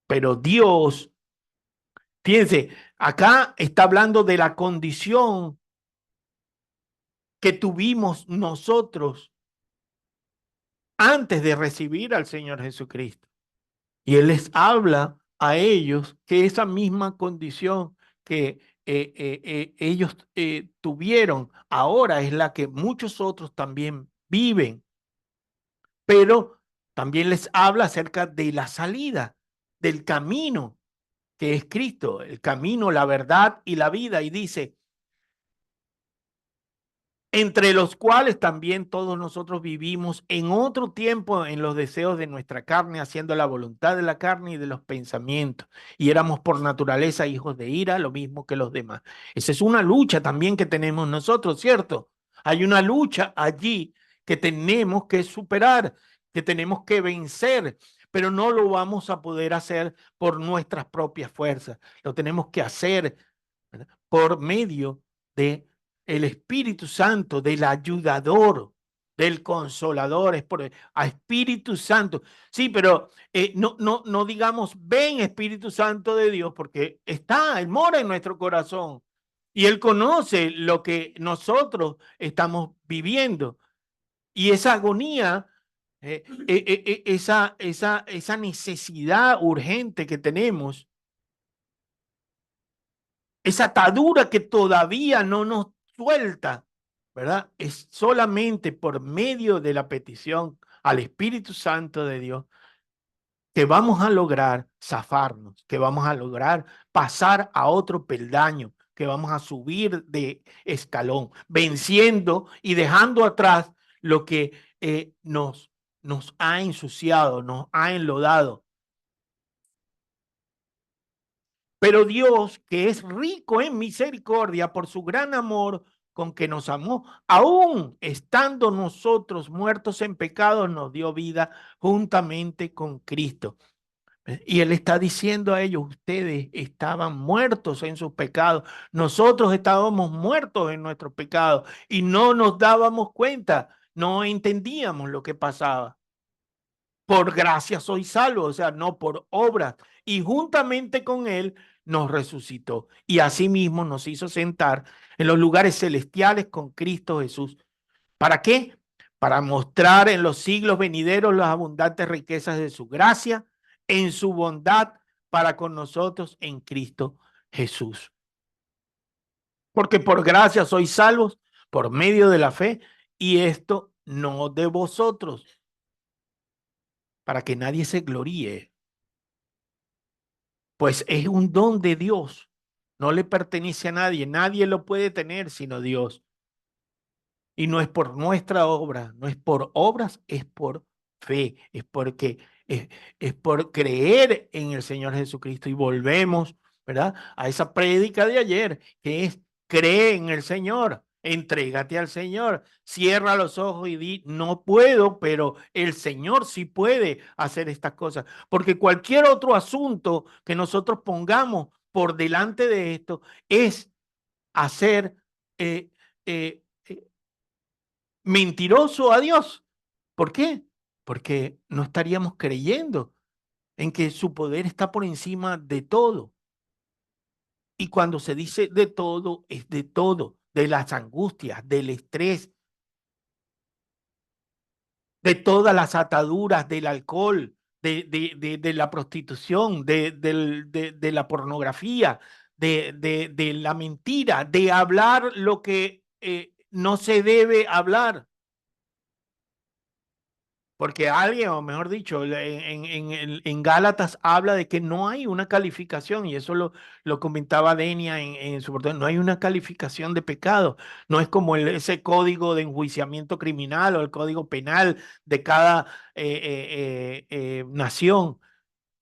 Pero Dios, fíjense, acá está hablando de la condición que tuvimos nosotros antes de recibir al Señor Jesucristo. Y Él les habla a ellos que esa misma condición que ellos tuvieron ahora es la que muchos otros también viven. Pero también les habla acerca de la salida, del camino que es Cristo, el camino, la verdad y la vida. Y dice, entre los cuales también todos nosotros vivimos en otro tiempo en los deseos de nuestra carne, haciendo la voluntad de la carne y de los pensamientos. Y éramos por naturaleza hijos de ira, lo mismo que los demás. Esa es una lucha también que tenemos nosotros, ¿cierto? Hay una lucha allí que tenemos que superar, que tenemos que vencer, pero no lo vamos a poder hacer por nuestras propias fuerzas. Lo tenemos que hacer, ¿verdad?, por medio de el Espíritu Santo, del ayudador, del consolador, es por a Espíritu Santo. Sí, pero no digamos, ven Espíritu Santo de Dios, porque está, Él mora en nuestro corazón y Él conoce lo que nosotros estamos viviendo. Y esa agonía, esa necesidad urgente que tenemos, esa atadura que todavía no nos suelta, ¿verdad? Es solamente por medio de la petición al Espíritu Santo de Dios que vamos a lograr zafarnos, que vamos a lograr pasar a otro peldaño, que vamos a subir de escalón, venciendo y dejando atrás lo que nos ha ensuciado, nos ha enlodado. Pero Dios, que es rico en misericordia por su gran amor con que nos amó, aún estando nosotros muertos en pecado, nos dio vida juntamente con Cristo. Y Él está diciendo a ellos, ustedes estaban muertos en sus pecados, nosotros estábamos muertos en nuestros pecados y no nos dábamos cuenta, no entendíamos lo que pasaba. Por gracia soy salvo, o sea, no por obras. Y juntamente con Él nos resucitó y asimismo nos hizo sentar en los lugares celestiales con Cristo Jesús. ¿Para qué? Para mostrar en los siglos venideros las abundantes riquezas de su gracia, en su bondad para con nosotros en Cristo Jesús. Porque por gracia sois salvos por medio de la fe, y esto no de vosotros, para que nadie se gloríe, pues es un don de Dios, no le pertenece a nadie, nadie lo puede tener sino Dios. Y no es por nuestra obra, no es por obras, es por fe, es porque es por creer en el Señor Jesucristo. Y volvemos, ¿verdad?, a esa prédica de ayer, que es cree en el Señor, entrégate al Señor, cierra los ojos y di, no puedo, pero el Señor sí puede hacer estas cosas. Porque cualquier otro asunto que nosotros pongamos por delante de esto es hacer mentiroso a Dios, ¿Por qué? Porque no estaríamos creyendo en que su poder está por encima de todo. Y cuando se dice de todo, es de todo, de las angustias, del estrés, de todas las ataduras, del alcohol, de la prostitución, de la pornografía, de la mentira, de hablar lo que no se debe hablar. Porque alguien, o mejor dicho, en Gálatas habla de que no hay una calificación, y eso lo comentaba Denia en su portal, no hay una calificación de pecado, no es como ese código de enjuiciamiento criminal o el código penal de cada nación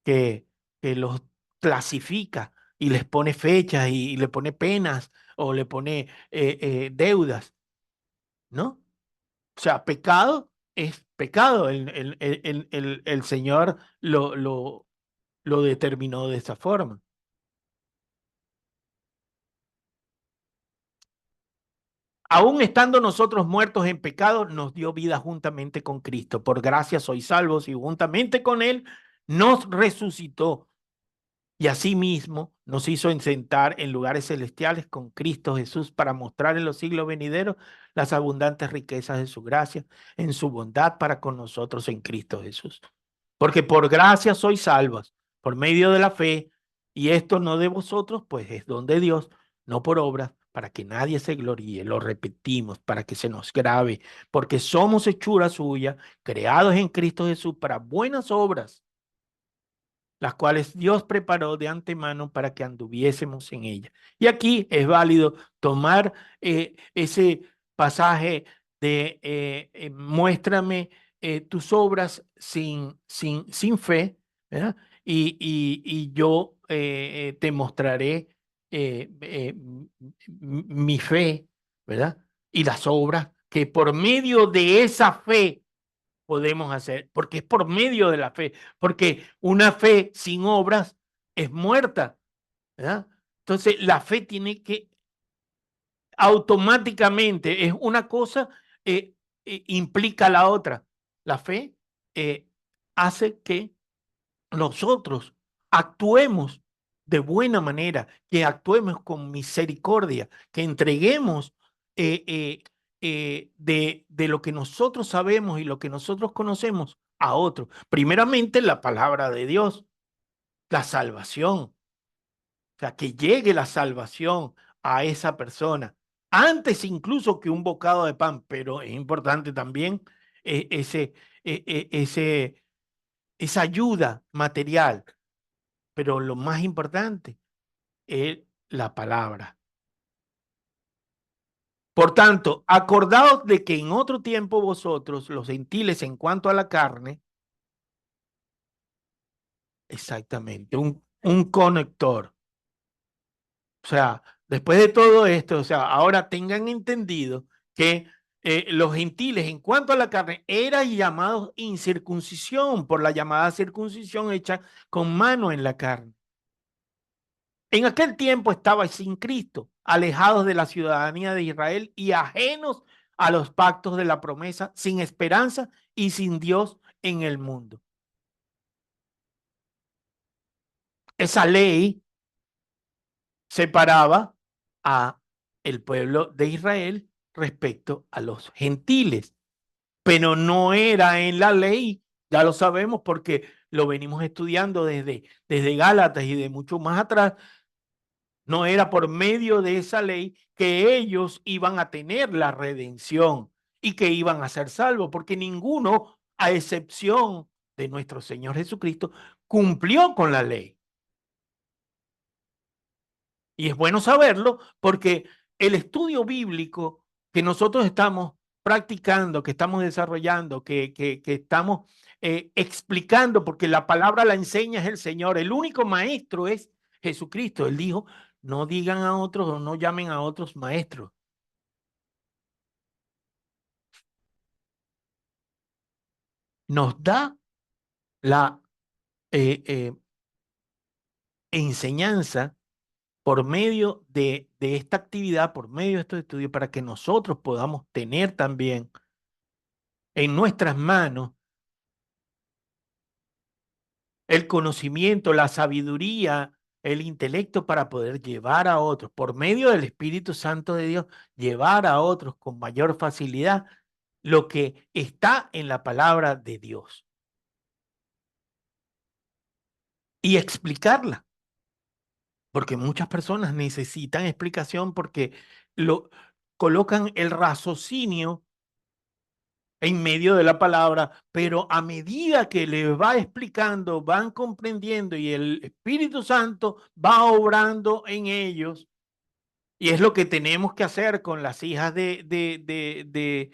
que, que los clasifica y les pone fechas y le pone penas o le pone deudas, ¿no? O sea, pecado es pecado. El Señor lo determinó de esa forma. Aún estando nosotros muertos en pecado, nos dio vida juntamente con Cristo. Por gracia sois salvos y juntamente con Él nos resucitó y asimismo nos hizo sentar en lugares celestiales con Cristo Jesús para mostrar en los siglos venideros las abundantes riquezas de su gracia en su bondad para con nosotros en Cristo Jesús. Porque por gracia sois salvos, por medio de la fe, y esto no de vosotros, pues es don de Dios, no por obras, para que nadie se gloríe. Lo repetimos, para que se nos grave, porque somos hechura suya, creados en Cristo Jesús para buenas obras, las cuales Dios preparó de antemano para que anduviésemos en ella. Y aquí es válido tomar ese pasaje de muéstrame tus obras sin fe, ¿verdad? Y yo te mostraré mi fe, ¿verdad? Y las obras que por medio de esa fe podemos hacer, porque es por medio de la fe, porque una fe sin obras es muerta, ¿verdad? Entonces, la fe tiene que automáticamente, es una cosa, implica la otra. La fe hace que nosotros actuemos de buena manera, que actuemos con misericordia, que entreguemos de lo que nosotros sabemos y lo que nosotros conocemos a otro. Primeramente, la palabra de Dios, la salvación, o sea, que llegue la salvación a esa persona, antes incluso que un bocado de pan, pero es importante también eh, ese, esa ayuda material, pero lo más importante es la palabra. Por tanto, acordaos de que en otro tiempo vosotros, los gentiles, en cuanto a la carne, exactamente, un conector. O sea, después de todo esto, o sea, ahora tengan entendido que los gentiles, en cuanto a la carne, eran llamados incircuncisión por la llamada circuncisión hecha con mano en la carne. En aquel tiempo estabais sin Cristo, alejados de la ciudadanía de Israel y ajenos a los pactos de la promesa, sin esperanza y sin Dios en el mundo. Esa ley separaba a el pueblo de Israel respecto a los gentiles, pero no era en la ley, ya lo sabemos porque lo venimos estudiando desde Gálatas y de mucho más atrás. No era por medio de esa ley que ellos iban a tener la redención y que iban a ser salvos, porque ninguno, a excepción de nuestro Señor Jesucristo, cumplió con la ley. Y es bueno saberlo porque el estudio bíblico que nosotros estamos practicando, que estamos desarrollando, que estamos explicando, porque la palabra la enseña es el Señor, el único maestro es Jesucristo. Él dijo, no digan a otros o no llamen a otros maestros. Nos da la enseñanza por medio de esta actividad, por medio de estos estudios, para que nosotros podamos tener también en nuestras manos el conocimiento, la sabiduría, el intelecto para poder llevar a otros, por medio del Espíritu Santo de Dios, llevar a otros con mayor facilidad lo que está en la palabra de Dios y explicarla, porque muchas personas necesitan explicación porque lo colocan el raciocinio en medio de la palabra, pero a medida que les va explicando, van comprendiendo y el Espíritu Santo va obrando en ellos. Y es lo que tenemos que hacer con las hijas de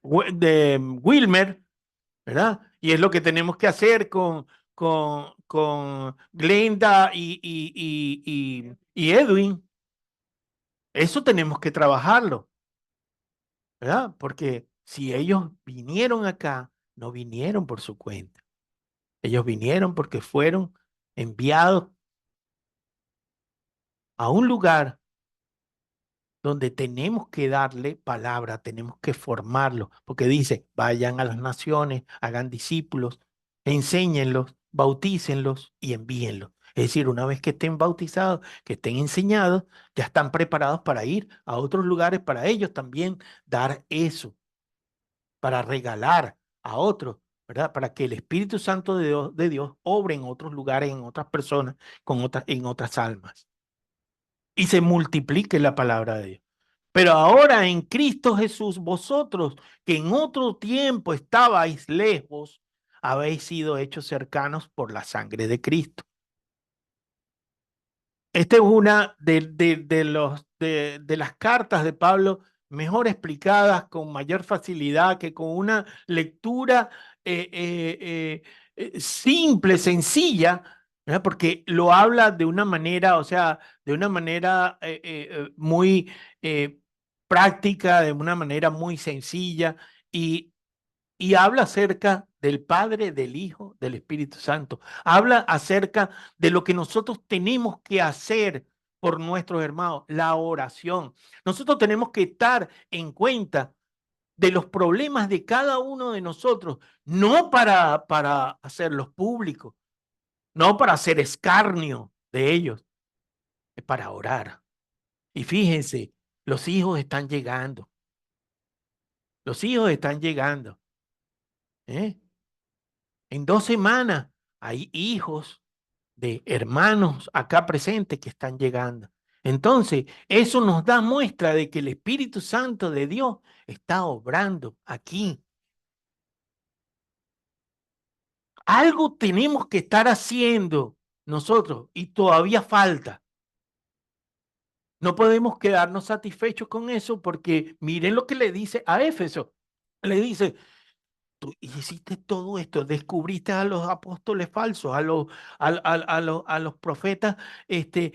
Wilmer, ¿verdad? Y es lo que tenemos que hacer con Glenda y Edwin. Eso tenemos que trabajarlo, ¿verdad? Porque si ellos vinieron acá, no vinieron por su cuenta. Ellos vinieron porque fueron enviados a un lugar donde tenemos que darle palabra, tenemos que formarlos, porque dice, vayan a las naciones, hagan discípulos, enséñenlos, bautícenlos y envíenlos. Es decir, una vez que estén bautizados, que estén enseñados, ya están preparados para ir a otros lugares, para ellos también dar eso, para regalar a otros, ¿verdad? Para que el Espíritu Santo de Dios obre en otros lugares, en otras personas, en otras almas y se multiplique la palabra de Dios. Pero ahora en Cristo Jesús, vosotros que en otro tiempo estabais lejos, habéis sido hechos cercanos por la sangre de Cristo. Esta es una de las cartas de Pablo mejor explicadas, con mayor facilidad, que con una lectura simple, sencilla, ¿verdad? Porque lo habla de una manera, o sea, de una manera muy eh, práctica, de una manera muy sencilla, y y habla acerca del Padre, del Hijo, del Espíritu Santo. Habla acerca de lo que nosotros tenemos que hacer por nuestros hermanos, la oración. Nosotros tenemos que estar en cuenta de los problemas de cada uno de nosotros, no para hacerlos públicos, no para hacer escarnio de ellos, es para orar. Y fíjense, los hijos están llegando, los hijos están llegando. ¿Eh? En 2 semanas hay hijos de hermanos acá presentes que están llegando. Entonces, eso nos da muestra de que el Espíritu Santo de Dios está obrando aquí. Algo tenemos que estar haciendo nosotros y todavía falta. No podemos quedarnos satisfechos con eso porque miren lo que le dice a Éfeso. Le dice, tú hiciste todo esto, descubriste a los apóstoles falsos, a los profetas que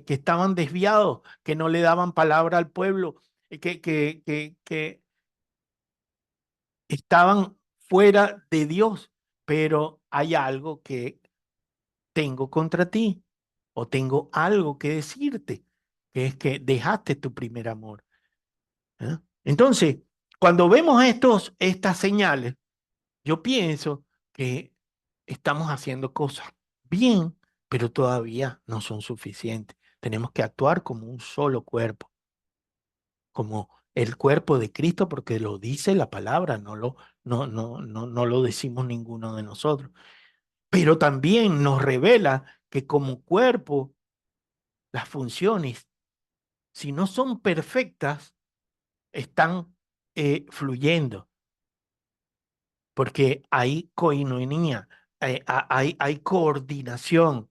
estaban desviados, que no le daban palabra al pueblo, que estaban fuera de Dios, pero hay algo que tengo contra ti o tengo algo que decirte, que es que dejaste tu primer amor. ¿Eh? Entonces, cuando vemos estas señales, yo pienso que estamos haciendo cosas bien, pero todavía no son suficientes. Tenemos que actuar como un solo cuerpo, como el cuerpo de Cristo, porque lo dice la palabra, no lo decimos ninguno de nosotros. Pero también nos revela que como cuerpo, las funciones, si no son perfectas, están fluyendo, porque hay coinonía, hay coordinación,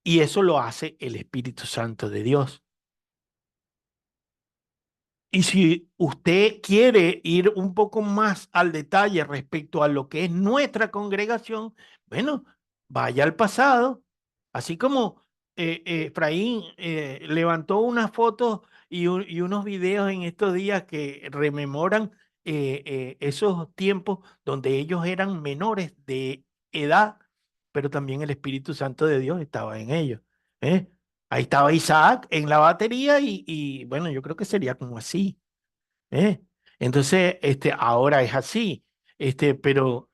y eso lo hace el Espíritu Santo de Dios. Y si usted quiere ir un poco más al detalle respecto a lo que es nuestra congregación, bueno, vaya al pasado, así como Efraín levantó unas fotos y unos videos en estos días que rememoran esos tiempos donde ellos eran menores de edad, pero también el Espíritu Santo de Dios estaba en ellos. ¿Eh? Ahí estaba Isaac en la batería y bueno, yo creo que sería como así. ¿eh? Entonces, ahora es así, pero,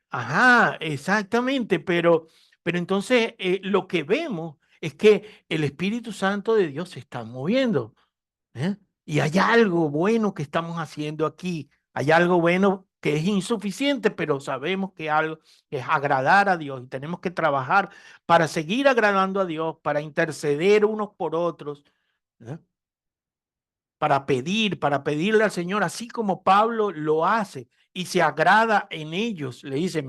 ajá, exactamente, pero entonces lo que vemos es que el Espíritu Santo de Dios se está moviendo, ¿eh? Y hay algo bueno que estamos haciendo aquí, hay algo bueno que es insuficiente, pero sabemos que algo es agradar a Dios y tenemos que trabajar para seguir agradando a Dios, para interceder unos por otros, ¿eh? Para pedirle al Señor, así como Pablo lo hace y se agrada en ellos. Le dice,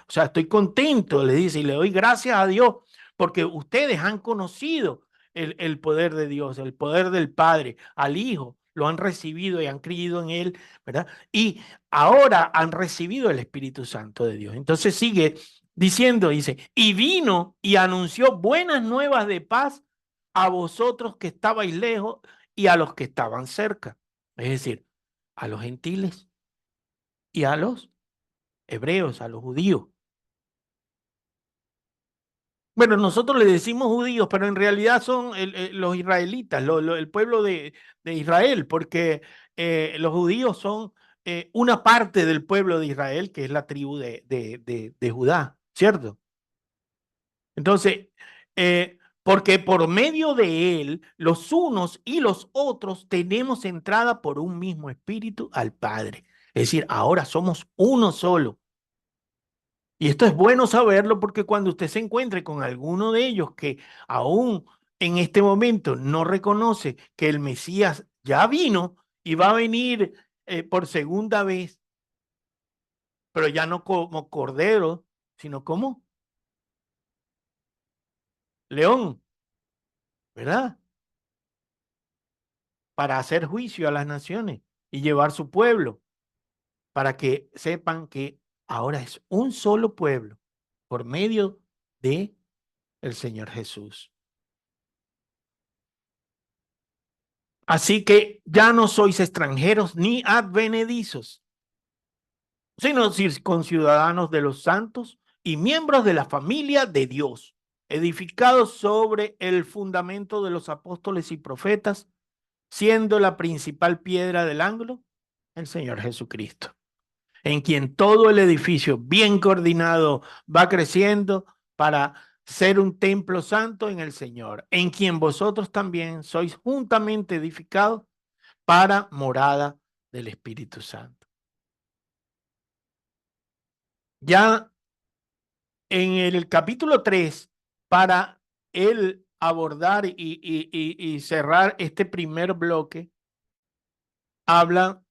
o sea, estoy contento, le dice, y le doy gracias a Dios porque ustedes han conocido el poder de Dios, el poder del Padre, al Hijo, lo han recibido y han creído en Él, ¿verdad? Y ahora han recibido el Espíritu Santo de Dios. Entonces sigue diciendo, dice, y vino y anunció buenas nuevas de paz a vosotros que estabais lejos y a los que estaban cerca, es decir, a los gentiles y a los hebreos, a los judíos. Bueno, nosotros le decimos judíos, pero en realidad son los israelitas, el pueblo de Israel, porque los judíos son una parte del pueblo de Israel, que es la tribu de Judá, ¿cierto? Entonces, porque por medio de él, los unos y los otros tenemos entrada por un mismo espíritu al Padre. Es decir, ahora somos uno solo. Y esto es bueno saberlo porque cuando usted se encuentre con alguno de ellos que aún en este momento no reconoce que el Mesías ya vino y va a venir por segunda vez, pero ya no como cordero, sino como león, ¿verdad? Para hacer juicio a las naciones y llevar su pueblo, para que sepan que ahora es un solo pueblo por medio de el Señor Jesús. Así que ya no sois extranjeros ni advenedizos, sino conciudadanos de los santos y miembros de la familia de Dios, edificados sobre el fundamento de los apóstoles y profetas, siendo la principal piedra del ángulo el Señor Jesucristo, en quien todo el edificio bien coordinado va creciendo para ser un templo santo en el Señor, en quien vosotros también sois juntamente edificados para morada del Espíritu Santo. Ya en el capítulo 3, para él abordar y cerrar este primer bloque, habla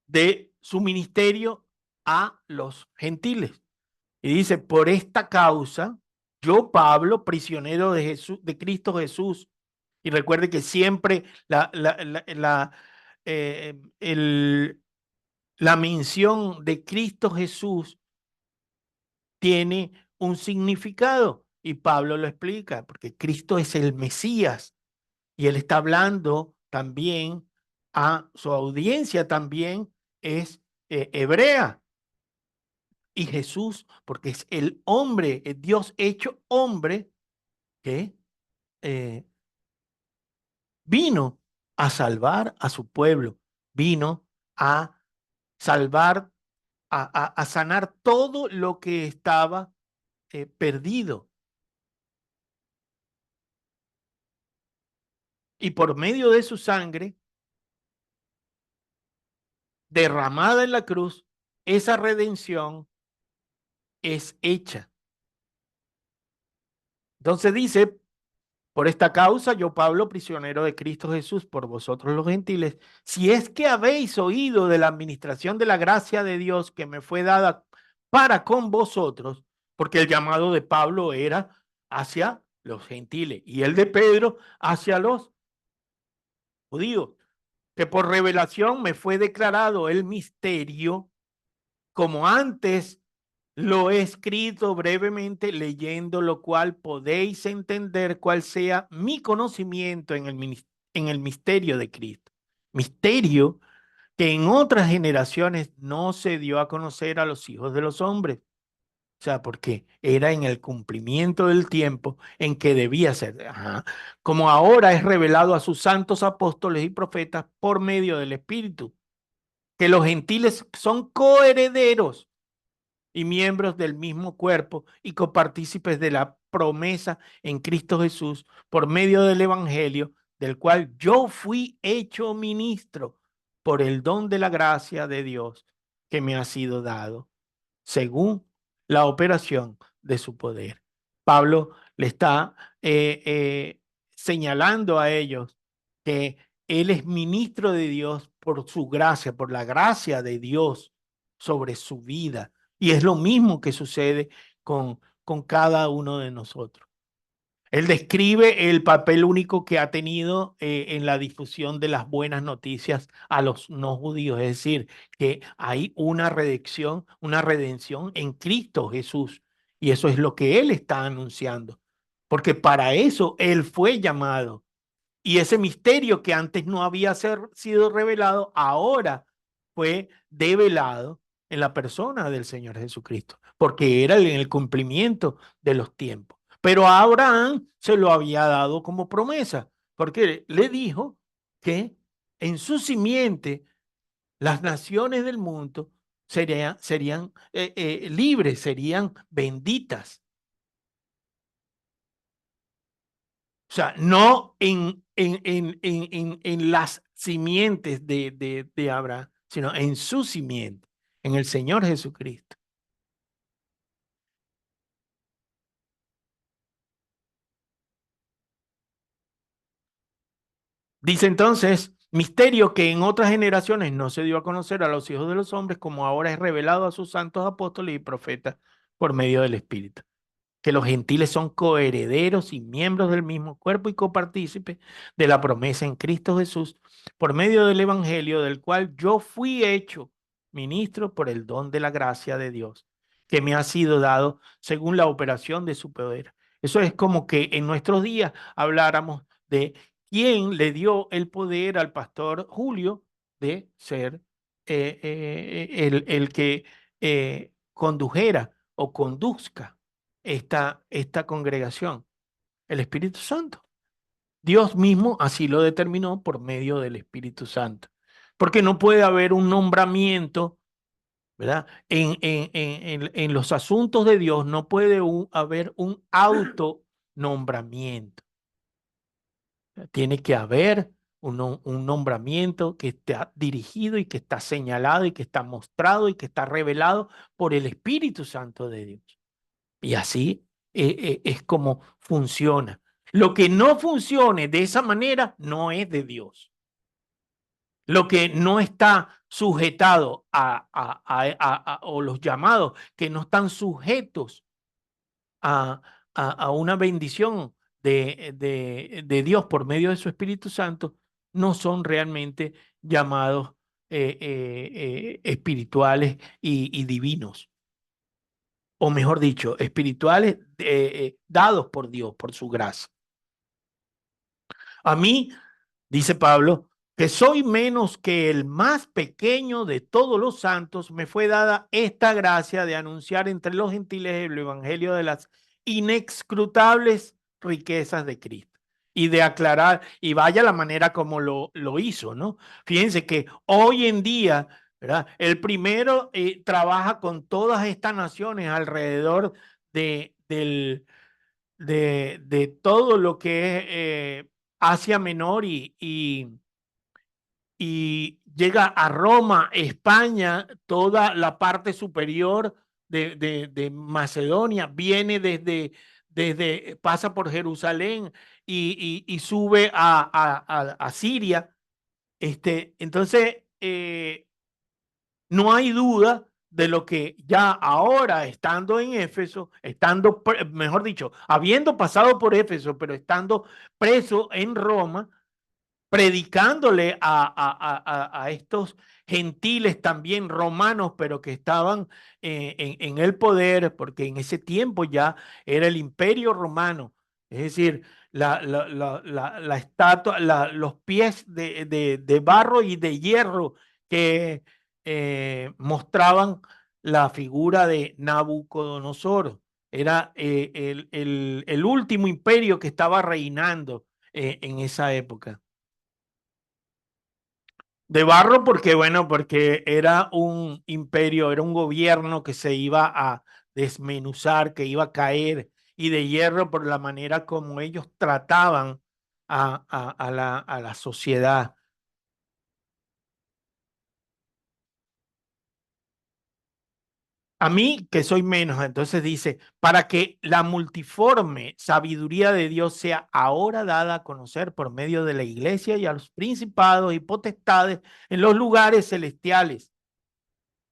de su ministerio a los gentiles. Y dice, por esta causa, yo, Pablo, prisionero de Jesús, de Cristo Jesús, y recuerde que siempre la mención de Cristo Jesús tiene un significado, y Pablo lo explica, porque Cristo es el Mesías, y él está hablando también a su audiencia, también es hebrea. Y Jesús, porque es el hombre, es Dios hecho hombre, que eh, vino a salvar a su pueblo, vino a salvar, a sanar todo lo que estaba perdido. Y por medio de su sangre derramada en la cruz, esa redención es hecha. Entonces dice, por esta causa, yo, Pablo, prisionero de Cristo Jesús, por vosotros los gentiles, si es que habéis oído de la administración de la gracia de Dios que me fue dada para con vosotros, porque el llamado de Pablo era hacia los gentiles y el de Pedro hacia los judíos, que por revelación me fue declarado el misterio, como antes lo he escrito brevemente, leyendo lo cual podéis entender cuál sea mi conocimiento en el misterio de Cristo. Misterio que en otras generaciones no se dio a conocer a los hijos de los hombres, O sea, porque era en el cumplimiento del tiempo en que debía ser. Ajá. Como ahora es revelado a sus santos apóstoles y profetas por medio del Espíritu, que los gentiles son coherederos y miembros del mismo cuerpo y copartícipes de la promesa en Cristo Jesús por medio del Evangelio, del cual yo fui hecho ministro por el don de la gracia de Dios que me ha sido dado, según la operación de su poder. Pablo le está señalando a ellos que él es ministro de Dios por su gracia, por la gracia de Dios sobre su vida. Y es lo mismo que sucede con cada uno de nosotros. Él describe el papel único que ha tenido en la difusión de las buenas noticias a los no judíos, es decir, que hay una redención en Cristo Jesús, y eso es lo que él está anunciando, porque para eso él fue llamado, y ese misterio que antes no había sido revelado, ahora fue develado en la persona del Señor Jesucristo, porque era en el cumplimiento de los tiempos. Pero a Abraham se lo había dado como promesa, porque le dijo que en su simiente las naciones del mundo serían libres, serían benditas. O sea, no en las simientes de Abraham, sino en su simiente, en el Señor Jesucristo. Dice entonces, misterio que en otras generaciones no se dio a conocer a los hijos de los hombres, como ahora es revelado a sus santos apóstoles y profetas por medio del Espíritu. Que los gentiles son coherederos y miembros del mismo cuerpo y copartícipes de la promesa en Cristo Jesús por medio del Evangelio, del cual yo fui hecho ministro por el don de la gracia de Dios, que me ha sido dado según la operación de su poder. Eso es como que en nuestros días habláramos de quién le dio el poder al pastor Julio de ser el que condujera o conduzca esta congregación, el Espíritu Santo. Dios mismo así lo determinó por medio del Espíritu Santo. Porque no puede haber un nombramiento, ¿verdad? En los asuntos de Dios no puede haber un autonombramiento. Tiene que haber un nombramiento que está dirigido y que está señalado y que está mostrado y que está revelado por el Espíritu Santo de Dios. Y así es como funciona. Lo que no funcione de esa manera no es de Dios. Lo que no está sujetado o los llamados que no están sujetos a una bendición de Dios por medio de su Espíritu Santo, no son realmente llamados espirituales y divinos. O mejor dicho, espirituales dados por Dios, por su gracia. A mí, dice Pablo, que soy menos que el más pequeño de todos los santos, me fue dada esta gracia de anunciar entre los gentiles el evangelio de las inescrutables riquezas de Cristo y de aclarar, y vaya la manera como lo hizo, ¿no? Fíjense que hoy en día, ¿verdad? El primero trabaja con todas estas naciones alrededor de todo lo que es Asia Menor y llega a Roma, España, toda la parte superior de Macedonia, viene pasa por Jerusalén y sube a Siria. Entonces, no hay duda de lo que ya ahora, estando en Éfeso, mejor dicho, habiendo pasado por Éfeso, pero estando preso en Roma, predicándole a estos gentiles también romanos, pero que estaban en el poder, porque en ese tiempo ya era el imperio romano, es decir, la estatua, los pies de barro y de hierro que mostraban la figura de Nabucodonosor. Era el último imperio que estaba reinando en esa época. De barro porque, bueno, porque era un imperio, era un gobierno que se iba a desmenuzar, que iba a caer, y de hierro por la manera como ellos trataban a la sociedad. A mí, que soy menos, entonces dice, para que la multiforme sabiduría de Dios sea ahora dada a conocer por medio de la iglesia y a los principados y potestades en los lugares celestiales.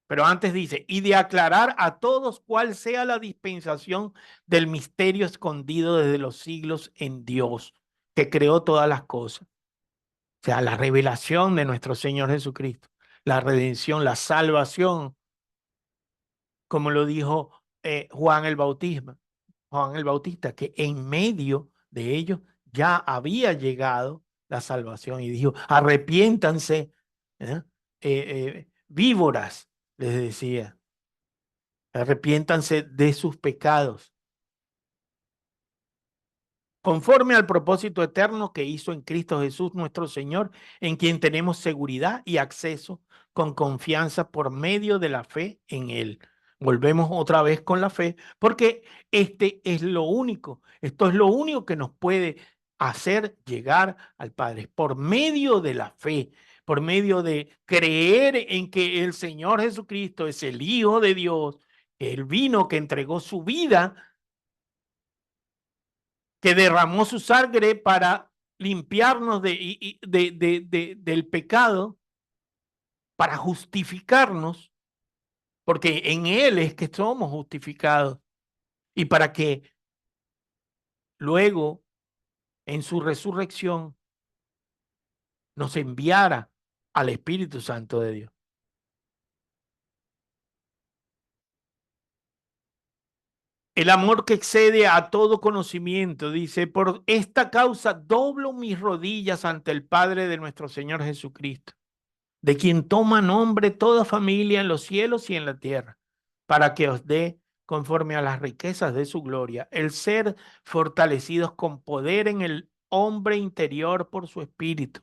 Pero antes dice, y de aclarar a todos cuál sea la dispensación del misterio escondido desde los siglos en Dios, que creó todas las cosas. O sea, la revelación de nuestro Señor Jesucristo, la redención, la salvación, como lo dijo Juan el Juan el Bautista, que en medio de ellos ya había llegado la salvación y dijo, arrepiéntanse, víboras, les decía, arrepiéntanse de sus pecados, conforme al propósito eterno que hizo en Cristo Jesús nuestro Señor, en quien tenemos seguridad y acceso con confianza por medio de la fe en Él. Volvemos otra vez con la fe, porque este es lo único, esto es lo único que nos puede hacer llegar al Padre, por medio de la fe, por medio de creer en que el Señor Jesucristo es el Hijo de Dios, el vino que entregó su vida, que derramó su sangre para limpiarnos del pecado, para justificarnos, porque en Él es que somos justificados, y para que luego en su resurrección nos enviara al Espíritu Santo de Dios. El amor que excede a todo conocimiento, dice, por esta causa doblo mis rodillas ante el Padre de nuestro Señor Jesucristo, de quien toma nombre toda familia en los cielos y en la tierra, para que os dé, conforme a las riquezas de su gloria, el ser fortalecidos con poder en el hombre interior por su espíritu,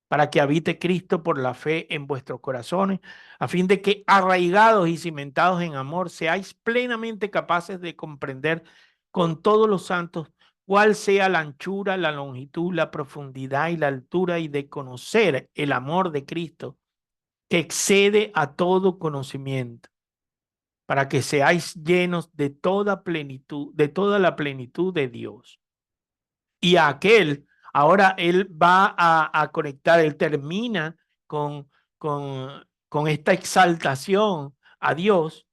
para que habite Cristo por la fe en vuestros corazones, a fin de que arraigados y cimentados en amor, seáis plenamente capaces de comprender con todos los santos cuál sea la anchura, la longitud, la profundidad y la altura, y de conocer el amor de Cristo que excede a todo conocimiento, para que seáis llenos de toda plenitud, de toda la plenitud de Dios. Y a aquel, ahora él va a conectar, él termina con esta exaltación a Dios.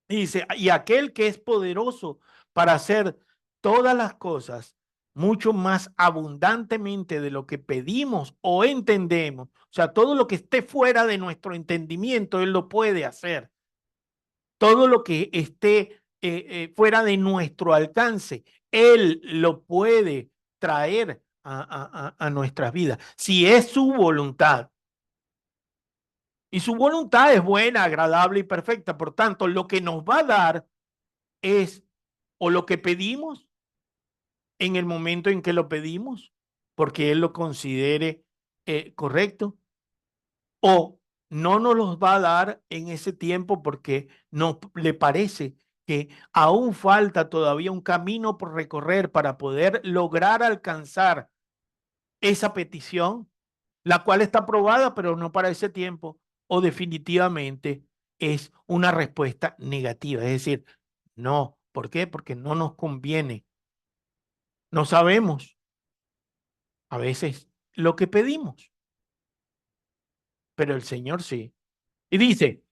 Y dice, y aquel que es poderoso para hacer todas las cosas mucho más abundantemente de lo que pedimos o entendemos. O sea, todo lo que esté fuera de nuestro entendimiento, Él lo puede hacer. Todo lo que esté fuera de nuestro alcance, Él lo puede traer a nuestras vidas, si es su voluntad. Y su voluntad es buena, agradable y perfecta. Por tanto, lo que nos va a dar es o lo que pedimos en el momento en que lo pedimos, porque Él lo considere correcto, o no nos los va a dar en ese tiempo porque no le parece que aún falta todavía un camino por recorrer para poder lograr alcanzar esa petición, la cual está aprobada, pero no para ese tiempo, o definitivamente es una respuesta negativa, es decir, no. ¿Por qué? Porque no nos conviene. No sabemos a veces lo que pedimos, pero el Señor sí. Y dice,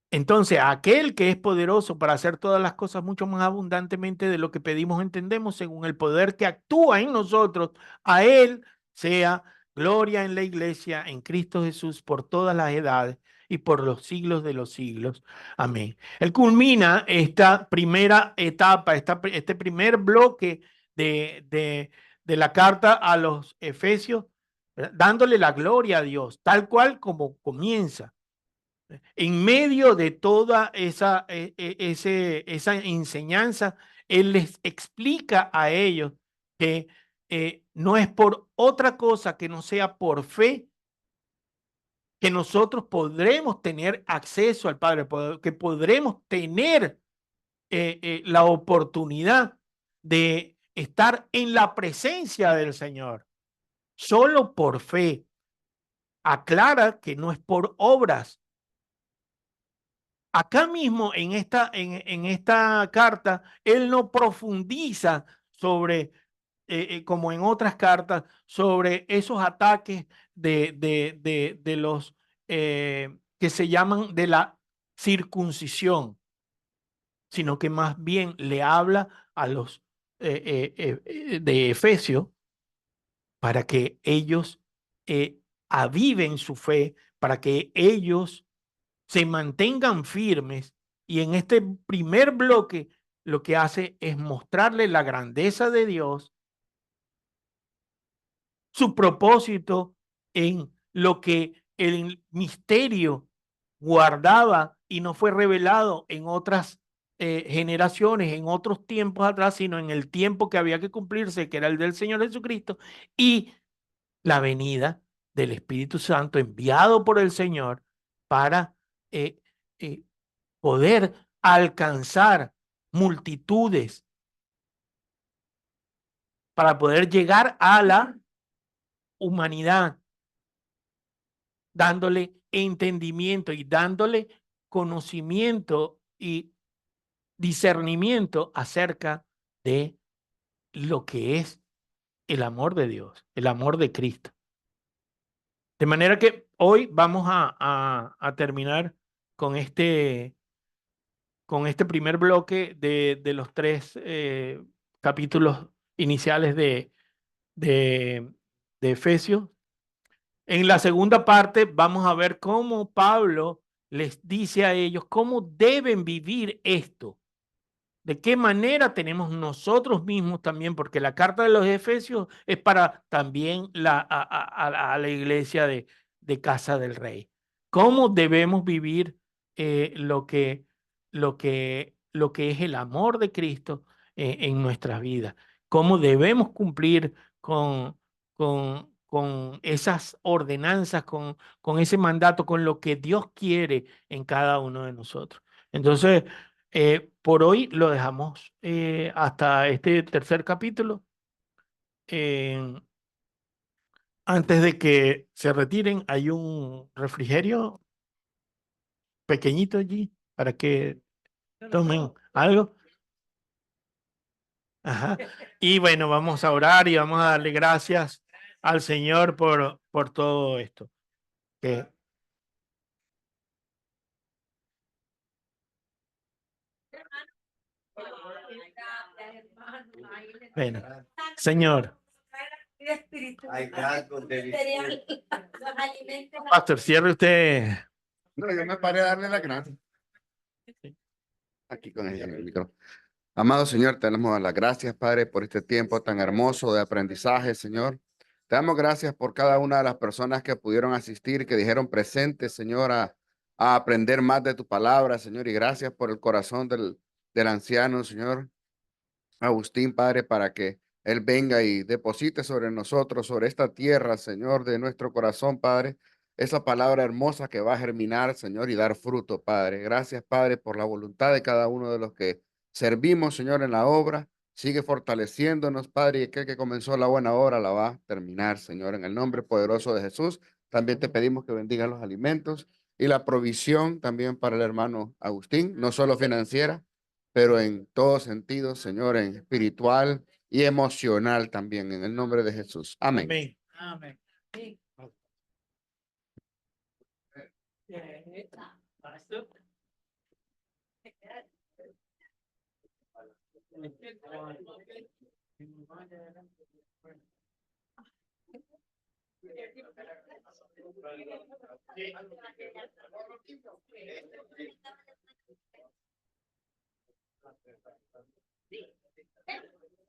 entonces, aquel que es poderoso para hacer todas las cosas mucho más abundantemente de lo que pedimos, entendemos, según el poder que actúa en nosotros, a Él sea gloria en la iglesia, en Cristo Jesús, por todas las edades y por los siglos de los siglos. Amén. Él culmina esta primera etapa, este primer bloque de la carta a los Efesios, ¿verdad?, dándole la gloria a Dios, tal cual como comienza. En medio de toda esa enseñanza, Él les explica a ellos que no es por otra cosa que no sea por fe que nosotros podremos tener acceso al Padre, que podremos tener la oportunidad de estar en la presencia del Señor. Solo por fe. Aclara que no es por obras. Acá mismo en esta carta, él no profundiza sobre, como en otras cartas, sobre esos ataques de los que se llaman de la circuncisión, sino que más bien le habla a los de Efesios para que ellos aviven su fe, para que ellos se mantengan firmes. Y en este primer bloque lo que hace es mostrarle la grandeza de Dios, su propósito en lo que el misterio guardaba y no fue revelado en otras generaciones, en otros tiempos atrás, sino en el tiempo que había que cumplirse, que era el del Señor Jesucristo, y la venida del Espíritu Santo enviado por el Señor para eh, eh, poder alcanzar multitudes, para poder llegar a la humanidad, dándole entendimiento y dándole conocimiento y discernimiento acerca de lo que es el amor de Dios, el amor de Cristo. De manera que hoy vamos a terminar con este primer bloque de los tres capítulos iniciales de, de Efesios. En la segunda parte vamos a ver cómo Pablo les dice a ellos cómo deben vivir esto. De qué manera tenemos nosotros mismos también, porque la carta de los Efesios es para también a la iglesia de Casa del Rey. ¿Cómo debemos vivir lo que es el amor de Cristo en nuestras vidas? ¿Cómo debemos cumplir con esas ordenanzas, con ese mandato, con lo que Dios quiere en cada uno de nosotros? Entonces, por hoy lo dejamos hasta este tercer capítulo. Eh, Antes de que se retiren, hay un refrigerio pequeñito allí para que tomen algo. Ajá. Y bueno, vamos a orar y vamos a darle gracias al Señor por todo esto. Que, bueno, Señor. Hay rasgos de Pastor, cierre usted. No, yo me paré a darle las gracias. Aquí con el micrófono. Amado Señor, te damos las gracias, Padre, por este tiempo tan hermoso de aprendizaje, Señor. Te damos gracias por cada una de las personas que pudieron asistir, que dijeron presente, Señor, a aprender más de tu palabra, Señor. Y gracias por el corazón del anciano, Señor Agustín, Padre, para que Él venga y deposite sobre nosotros, sobre esta tierra, Señor, de nuestro corazón, Padre, esa palabra hermosa que va a germinar, Señor, y dar fruto, Padre. Gracias, Padre, por la voluntad de cada uno de los que servimos, Señor, en la obra. Sigue fortaleciéndonos, Padre, y aquel que comenzó la buena obra la va a terminar, Señor, en el nombre poderoso de Jesús. También te pedimos que bendiga los alimentos y la provisión también para el hermano Agustín, no solo financiera, pero en todo sentido, Señor, en espiritual y emocional también, en el nombre de Jesús. Amén. Amén. Amén.